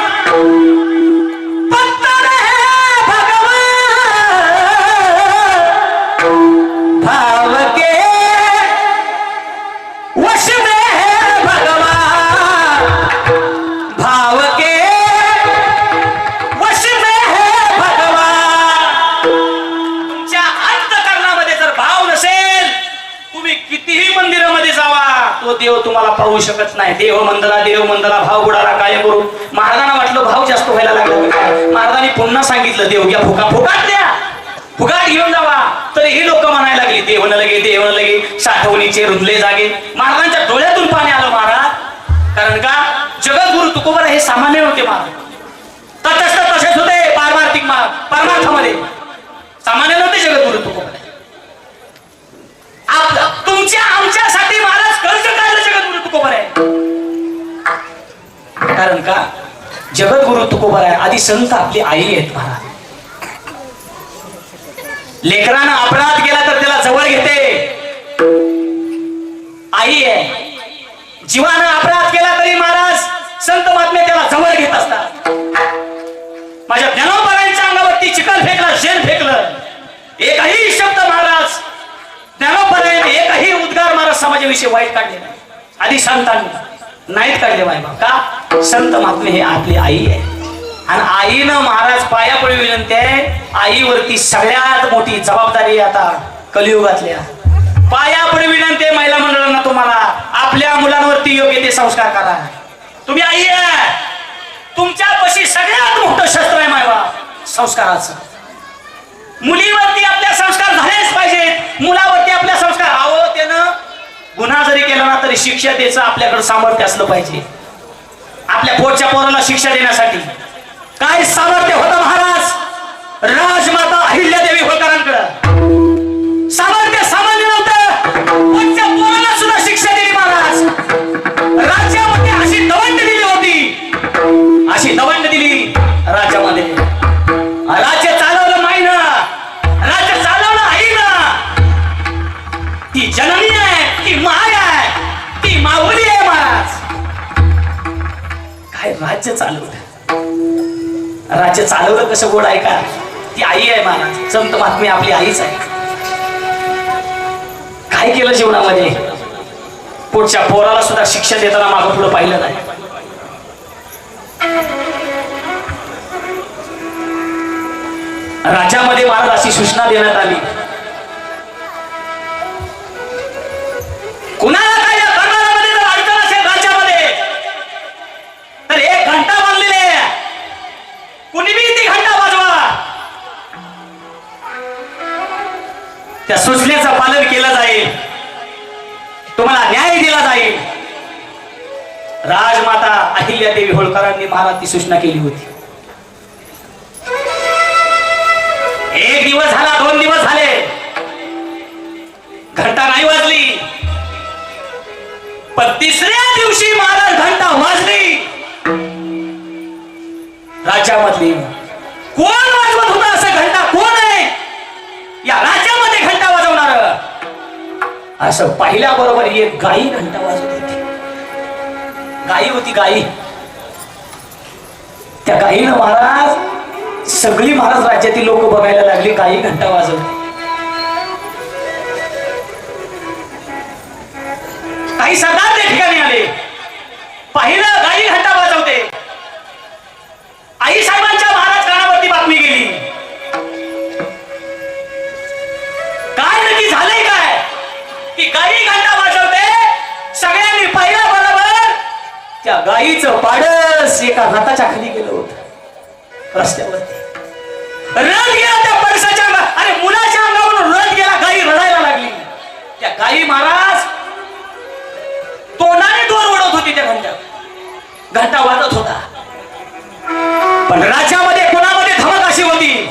Speaker 2: पत्थर है भगवान, भाव के वश में है भगवान, भाव के वश में है भगवान. तुमच्या अंतःकरणामध्ये जर भाव नसेल, तुम्ही कितीही मंदिरामध्ये जावा, तो देव तुम्हाला पाहू शकत नाही. देव मंदला भाव बुडाला. काय करू? महाराजांना वाटलं भाव जास्त व्हायला लागला. महाराजांनी पुन्हा सांगितलं देव घ्या, फुकाट द्या, फुगाट घेऊन जावा. तरी ही लोक म्हणायला लागली देव न लगे, साठवणीचे रुंदले जागे. महाराजांच्या डोळ्यातून पाणी आलं महाराज. कारण का जगद्गुरु तुकोबाराय हे सामान्य होते महाराज. तटस्थ तसेच होते परमार्थामध्ये, सामान्य नव्हते जगद्गुरु तुकोबाराय. तुमच्या आमच्यासाठी महाराज कर्ज काढलं जगद्गुरु तुकोबाराय. कारण का जगद्गुरु तुकोबाराय आधी संत आपली आई आहेत महाराज. लेकरानं अपराध केला तर त्याला जवळ घेते, आई आहे. जीवानं अपराध केला तरी महाराज संत महात्मे त्याला जवळ घेत असतात. माझ्या ज्ञानोबारायांच्या अंगावरती चिखल फेकलं, शेण फेकलं, एकही शब्द महाराज ज्ञानोबारायांनी एकही उद्गार महाराज समाजाविषयी वाईट काढले नाही. आधी संतांनी नाहीत काढले वाईट. का? संत महात्मे हे आपली आई आहे. आणि आईनं महाराज पायापळी विनंती आहे. आईवरती सगळ्यात मोठी जबाबदारी आता कलियुगातल्या. पायापळी विनंती आहे महिला मंडळांना, तुम्हाला आपल्या मुलांवरती योग्य ते संस्कार करा. तुम्ही आई आहे, तुमच्यापाशी सगळ्यात मोठं शस्त्र आहे मायबा संस्काराचं. मुलीवरती आपल्या संस्कार झालेच पाहिजेत, मुलावरती आपल्या संस्कार. त्यानं गुन्हा जरी केला ना तरी शिक्षा द्यायचं आपल्याकडे सामर्थ्य असलं पाहिजे. आपल्या पोटच्या पोराला शिक्षा देण्यासाठी काय सामर्थ्य होतं महाराज? राजमाता अहिल्यादेवी होळकरांकडं सामर्थ्य सामान्य नव्हतं. पोटच्या पोराला सुद्धा शिक्षा दिली महाराज. राज्यामध्ये अशी दवंड दिली होती, अशी दवंड दिली राज्यामध्ये. राज्य चालवलं माईनं, राज्य चालवलं आईनं. ती जननी आहे, ती माय आहे, ती माऊली आहे महाराज. काय राज्य चालवलं. राज्य चालवलं कसं गोड आहे का? ती आई आहे महाराज. संत महात्मे आपली आईच आहे. काय केलं जीवनामध्ये? पुढच्या पोराला सुद्धा शिक्षण देताना मागं पुढं पाहिलं नाही. राज्यामध्ये महाराज अशी सूचना देण्यात आली, कुणाला काय या करणाऱ्यामध्ये जर अडचण असेल राज्यामध्ये तर एक घंटा बांधलेली आहे, कुणी बी ती घंटा वाजवा. त्या सूचनेचं पालन केलं जाईल, तुम्हाला न्याय दिला जाईल. राजमाता अहिल्यादेवी होळकरांनी महाराज ती सूचना केली होती. एक दिवस झाला, 2 दिवस झाले, घंटा नाही वाजली. पण 3ऱ्या दिवशी महाराज घंटा वाजली. राज्यामधली कोण वाजवत होता असं घंटा? कोण आहे या राज्यामध्ये घंटा वाजवणार? असं पाहिल्याबरोबर एक गाई घंटा वाजवत होती. गाई होती, गाई. त्या गाईनं महाराज सगळी महाराज राज्यातील लोक बघायला लागली, गाई घंटा वाजवते. काही सरदार त्या ठिकाणी आले, पाहिलं गाई घंटा वाजवते. आई साहेबांच्या महाराज कानावरती बातमी गेली. काय नक्की झालंय काय? ती गाई घंटा वाजवते. सगळ्यांनी पाहिलं बरोबर त्या गाईचं पाडस एका रथाच्या खाली गेलं होतं रस्त्यावरती. रथ गेला त्या पडसाच्या, अरे मुलाच्या अंगावरून रथ गेला. गाई रडायला लागली. त्या गाई महाराज तोंडाने दोर ओढत होती. त्या घंटा वाजत होता. पण राज्यामध्ये कोणामध्ये धमक अशी होती,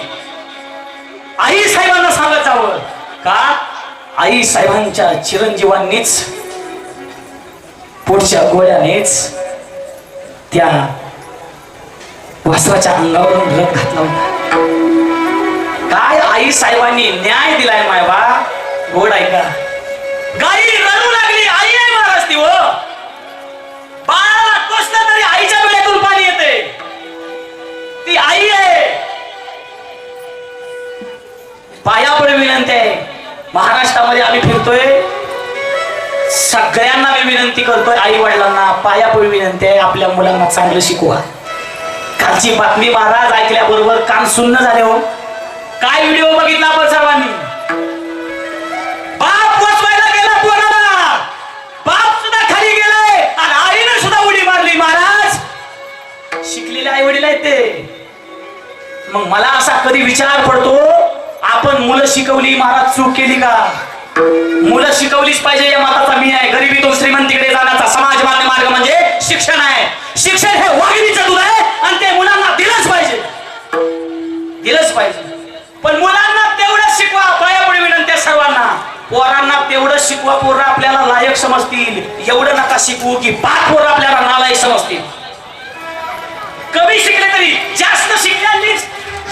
Speaker 2: आई साहेबांना सांगत जावं का? आई साहेबांच्या चिरंजीवांनीच पुढच्या गोळ्यानेच त्या वासराच्या अंगावरून रथ घातला होता. काय आई साहेबांनी न्याय दिलाय मायबा, गोड आहे का? गाई रडू लागली. आई आहे महाराज ती. हो, बाळाला टोचलं तरी आईच्या डोळ्यातून पाणी येते. ती आई आहे. पायापुढे विनंती आहे. महाराष्ट्रामध्ये आम्ही फिरतोय, सगळ्यांना मी विनंती करतोय, आई वडिलांना पायापुढे विनंती आहे, आपल्या मुलांना चांगलं शिकवा. कालची बातमी महाराज ऐकल्याबरोबर कान सुन्न झाले. हो, काय व्हिडिओ बघितला आपण सर्वांनी? बाप पोचवायला गेला पोराला, बाप सुद्धा खाली गेलाय आणि आईने सुद्धा उडी मारली. महाराज शिकलेले आई वडील आहेत ते. मग मला असा कधी विचार पडतो, आपण मुलं शिकवली, महाराज चूक केली का? मुलं शिकवलीच पाहिजे या मताचा मी आहे. गरिबीतून श्रीमंतीकडे जाण्याचा समाज मान्य मार्ग म्हणजे शिक्षण आहे. शिक्षण हे वाघिणीचं दूध आहे आणि ते मुलांना दिलंच पाहिजे, दिलंच पाहिजे. पण मुलांना तेवढंच शिकवा. पायापुढे विनंती सर्वांना, पोरांना तेवढं शिकवा, पोरं आपल्याला लायक समजतील. एवढं नका शिकवू की 5 पोरं आपल्याला नालायक समजतील. कमी शिकले तरी जास्त शिकलेलीच,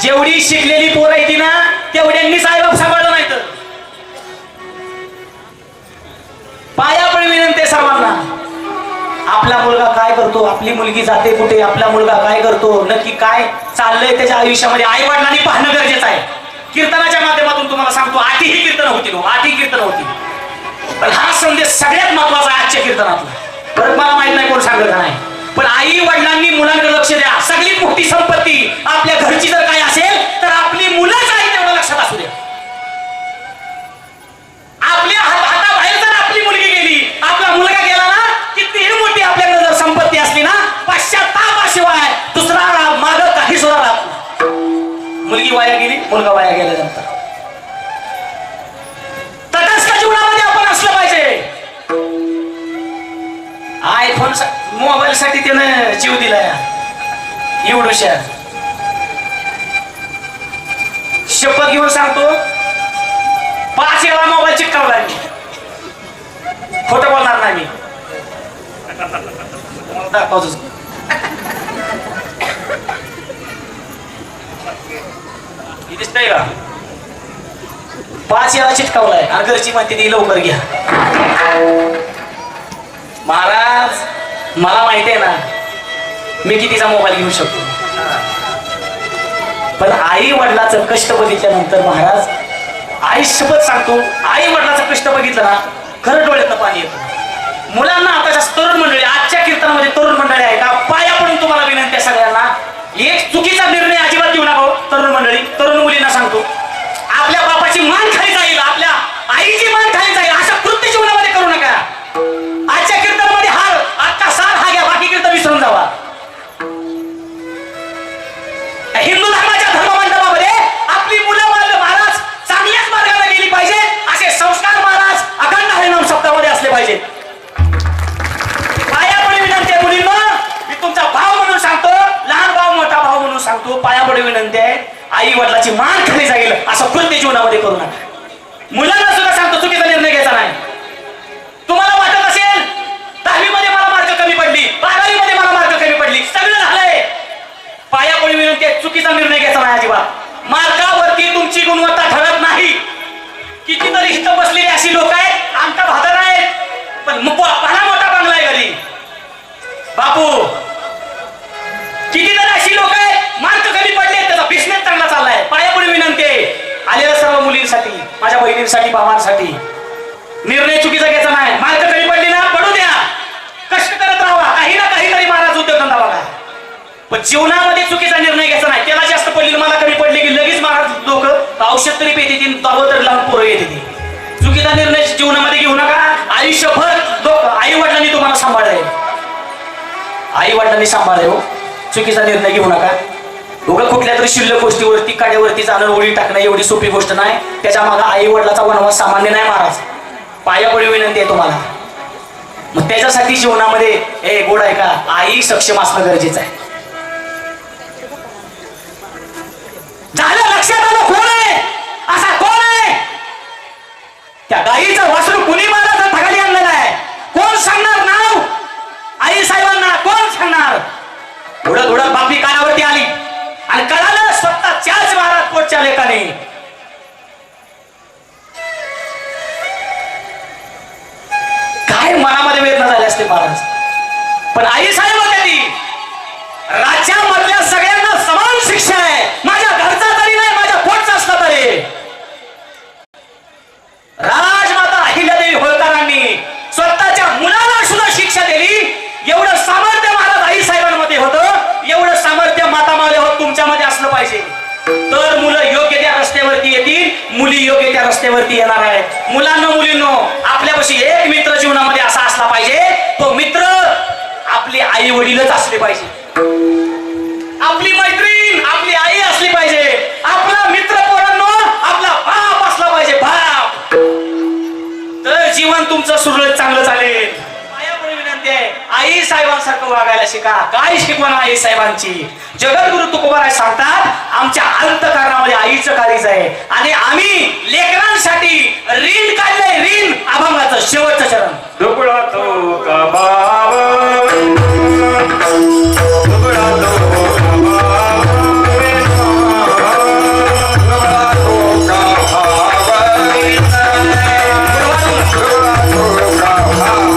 Speaker 2: जेवढी शिकलेली पोरं येते ना तेवढ्यांनीच आईबाप सांभाळलं नाही. तर पायापुढे विनंती सर्वांना, आपला मुलगा काय करतो, आपली मुलगी जाते कुठे, आपला मुलगा काय करतो, नक्की काय चाललंय त्याच्या आयुष्यामध्ये आई वडिलांनी पाहणं गरजेचं आहे. कीर्तनाच्या माध्यमातून तुम्हाला सांगतो, 8ही कीर्तन होती, 8ही कीर्तन होती. पण हा संदेश सगळ्यात महत्वाचा आहे आजच्या कीर्तनातला. परत मला माहित नाही कोण सांगत नाही, पण आई वडिलांनी मुलांकडे लक्ष द्या. सगळी मोठी संपत्ती आपल्या घरची जर काही असेल तर आपली मुलंच आहे, तेवढं लक्षात असू द्या. आपल्या हाताबाहेर जर आपली मुलगी गेली, आपला मुलगा गेला ना, कितीही मोठी आपल्याकडे जर संपत्ती असली ना, पश्चातापाशिवाय दुसरा माग काही सुद्धा राहत. मुलगी वाया गेली, मुलगा वाया गेल्यानंतर तटस्थ जीवनामध्ये आपण असलं पाहिजे. आयफोन मोबाईल साठी त्यानं जीव दिलाय एवढूशा. शपथ घेऊन सांगतो, 5 वेळा मोबाईल चिटकावला मी. खोटं बोलणार नाही मी. दाखवतो दिसतंय का? 5 वेळा चिटकावलाय आणि घरची म्हणते ती लवकर घ्या. महाराज मला माहिती आहे ना मी कितीचा मोबाईल घेऊ शकतो. पण आई वडिलाचं कष्ट बघितल्यानंतर महाराज, आई शपथ सांगतो, आई वडिलाचं कष्ट बघितलं ना खरं डोळ्यातनं पाणी येतं. मुलांना आताच्या तरुण मंडळी, आजच्या कीर्तनामध्ये तरुण मंडळी आहे का, पाया पडून तुम्हाला विनंती आहे सगळ्यांना, एक चुकीचा निर्णय अजिबात घेऊ नका. तरुण मंडळी, तरुण मुलींना सांगतो, आपल्या बापाची मान खाली जाईल, आपल्या आईची मान खाली जाईल अशा कृत्य जीवनामध्ये करू नका. आजच्या कीर्तनामध्ये हार, आजचा सार हा घ्या, बाकी कीर्तन विसरून जावा. हिंदू धर्माच्या धर्ममंडपामध्ये आपली मुलं महाराज चांगल्याच मार्गाने गेली पाहिजे, असे संस्कार महाराज अखंड हरिनाम शब्दामध्ये असले पाहिजे. पायापडी विनंती आहे मुलींना, मी तुमचा भाव म्हणून सांगतो, लहान भाव मोठा भाव म्हणून सांगतो, पायापडी विनंती आहे, आई वडिलाची मान खाली जाईल असं कृत्य जीवनामध्ये करू नका. मुलांना सुद्धा सांगतो, चुकीचा निर्णय घ्यायचा नाही. तुम्हाला वाटत असेल 10वी मध्ये मला मार्क कमी पडली, 12वी मध्ये मला मार्क कमी पडली, सगळं झालंय, पायापडी विनंती आहे, चुकीचा निर्णय घ्यायचा नाही अजिबात. मार्कावरती तुमची गुणवत्ता ठरत नाही. कितीतरी इथं बसलेली अशी लोक आहेत, आमचा भादर आहेत, पण भला मोठा बंगला आहे घरी. बापू, कितीतरी अशी लोक आहेत, मार्क कमी पडले, त्याचा बिझनेस चांगला चाललाय. पायापडी विनंती आहे आलेल्या सर्व मुलींसाठी, माझ्या बहिणींसाठी, भावांसाठी, निर्णय चुकीचा घ्यायचा नाही. मार्क कमी पडली ना, पडू द्या, कष्ट करत राहा, काही ना काहीतरी महाराज उद्योगधंदा बघा. पण जीवनामध्ये चुकीचा निर्णय घ्यायचा नाही. त्याला जास्त पडली, मला कमी पडली की लगेच महाराज लोक औषध तरी पेते, दावं तरी लावून पोरं येते. चुकीचा निर्णय जीवनामध्ये घेऊ नका. आयुष्यभर आई वडिलांनी तुम्हाला सांभाळलंय, आई वडिलांनी सांभाळलंय हो. चुकीचा निर्णय घेऊ नका. उगा कुठल्या तरी शिल्लक गोष्टीवरती काड्यावरती जाणं, ओढी टाकणं एवढी सोपी गोष्ट नाही. त्याच्या मागे आई वडिलाचा वनवास सामान्य नाही महाराज. पायापडी विनंती आहे तुम्हाला. मग त्याच्यासाठी जीवनामध्ये हे गोड आहे का, आई सक्षम असणं गरजेचं आहे. झालं लक्षात आलं कोण आहे, असा कोण आहे, त्या गाईचं वासरू कुणी मला ठगाली आणलेलं आहे, कोण सांगणार नाव आई साहेबांना, कोण सांगणार. थोडं थोडं बापी कानावरती आली आणि कळालं स्वतःच्याच महाराज पोटच्या लेखाने. काय मनामध्ये वेदना झाले असते महाराज. पण आई साहेब होती, राज्यामधल्या सगळ्यांना समान शिक्षा आहे, माझ्या घरचा तरी नाही, माझ्या पोटचा असला तरी. राजमाता अहिल्यादेवी होळकरांनी स्वतःच्या मुलाला सुद्धा शिक्षा दिली. एवढं सामर्थ्य महाराज आई साहेबांमध्ये होतं, एवढं सामर्थ्य माता मावले होत तुमच्यामध्ये असलं पाहिजे. तर मुलं योग्य त्या रस्त्यावरती येतील, मुली योग्य त्या रस्त्यावरती येणार आहेत. मुलांनो, मुलींनो, आपल्यापाशी एक मित्र जीवनामध्ये असा असला पाहिजे, तो मित्र आपले आई वडीलच असले पाहिजे. आपली मैत्रीण आपली आई असली पाहिजे. आपला मित्र पोरांनो आपला बाप असला पाहिजे, बाप. तर जीवन तुमचं सुरळीत चांगलं चालेल. पायापुढे विनंती आहे, आई साहेबांसारखं वागायला शिका. काय शिकवण आई साहेबांची. जगद्गुरु तुकोबाराय सांगतात, आमच्या अंतःकरणामध्ये आईचं काळीज आहे आणि आम्ही लेकरांसाठी ऋण काढलंय, ऋण अभंगाचं शेवटचं चरण.
Speaker 3: दुबळा तो का भाव, दुबळा तो का भाव, दुबळा तो का भाव,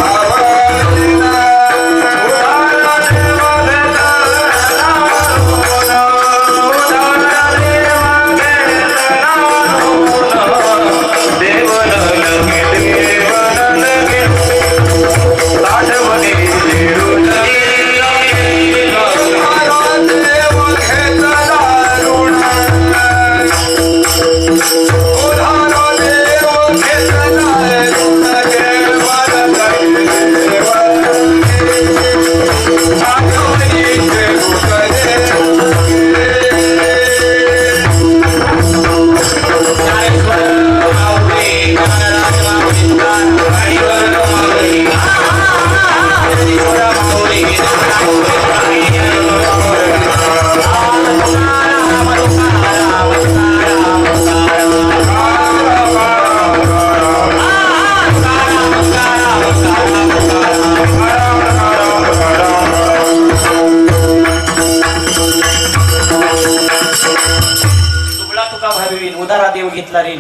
Speaker 3: दुबळा तो का
Speaker 2: उदारा देव घेतला रे,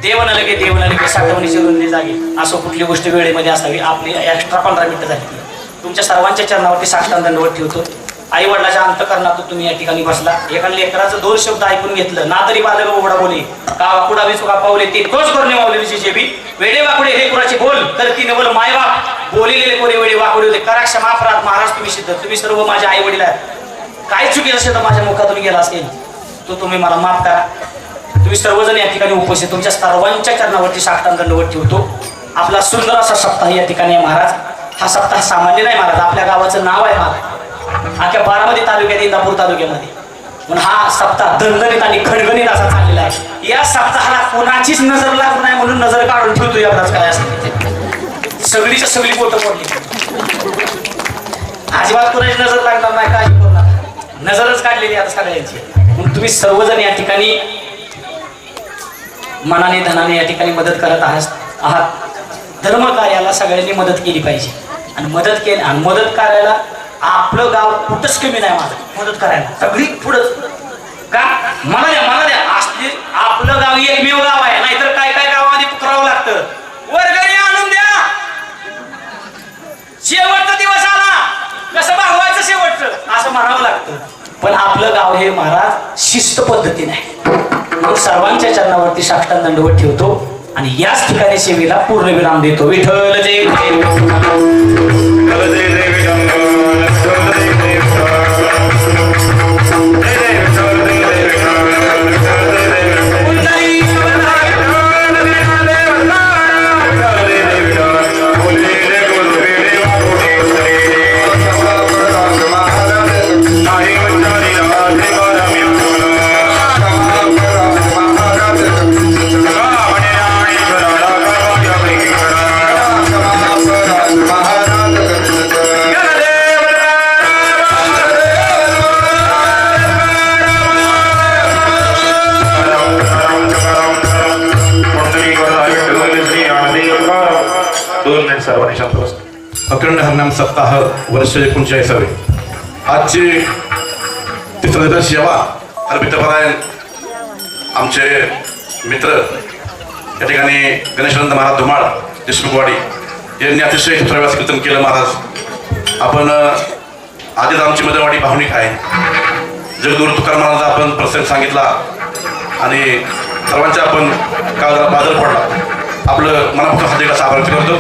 Speaker 2: देव न लगे साठवणीची रुंदी जागे. असं कुठली गोष्ट वेळेमध्ये असावी. आपली एक्स्ट्रा 15 मिनिटं झाली. तुमच्या सर्वांच्या चरणावरती साष्टांग दंडवत ठेवतो. आई वडिलाच्या अंतकरणात तुम्ही या ठिकाणी बसला. एका लेकराचं 2 शब्द ऐकून घेतलं ना तरी बालक बोबडा बोले का वाकुडा विचुका पावले ते तोच करणे मावलेली जेबी वेडे वाकुडे हे कुणाचे बोल तर तिने बोल मायबाप बोलिलेले कोणी वेडे वाकुडे होते करा क्षमा अपराध महाराज तुम्ही सिद्ध तुम्ही सर्व माझे आई वडील आहेत. काय चुकीचं असेल तर माझ्या मुखातून गेला असेल तो तुम्ही मला माफ करा. तुम्ही सर्वजण या ठिकाणी उपस्थित तुमच्या सर्वांच्या चरणावरती साष्टांग दंडवत ठेवतो. आपला सुंदर असा सप्ताह या ठिकाणी आहे महाराज. हा सप्ताह सामान्य नाही महाराज आपल्या गावाचं नाव आहे महाराज अख्या बारामती तालुक्यात इंदापूर तालुक्यामध्ये म्हणून हा सप्ताह दणदणीत आणि खणगणीत असा चाललेला आहे. या सप्ताहाला कोणाचीच नजर लागू नये म्हणून नजर काढून ठेवतो एवढाच काय असं सगळीच्या सगळी बोटं पडली अजिबात कोणाची नजर लागणार नाही काय करणार नजरच काढलेली आता सगळ्यांची. म्हणून तुम्ही सर्वजण या ठिकाणी मनाने धनाने या ठिकाणी मदत करत आहात. धर्म कार्याला सगळ्यांनी मदत केली पाहिजे आणि मदत कार्याला आपलं गाव कुठंच कमी नाही माझं मदत करायला सगळी पुढंच का मला द्या असली आपलं गाव एकमेव गाव आहे नाहीतर काय काय गावामध्ये करावं लागतं वर्गणी आणून द्या शेवटचा दिवस आला कसं भागवायचं शेवटचं असं म्हणावं लागतं. पण आपलं गाव हे महाराज शिस्त पद्धतीने आहे म्हणून सर्वांच्या चरणावरती साष्टांग दंडवत ठेवतो आणि याच ठिकाणी सेवेला पूर्ण विराम देतो. विठ्ठल जय
Speaker 4: अखंड हरिनाम सप्ताह वर्ष 39वे आजची तिसऱ्या सेवा अर्पितपरायण आमचे मित्र या ठिकाणी गणेशानंद महाराज धुमाळ देशमुखवाडी यांनी अतिशय प्रवास कीर्तन केलं महाराज. आपण आधीच आमची मदरवाडी भावनिक आहे. जगदूर तुकाराम महाराज आपण प्रसंग सांगितला आणि सर्वांच्या आपण काल बाजार पडला आपलं मनापासून हात आभार करतो.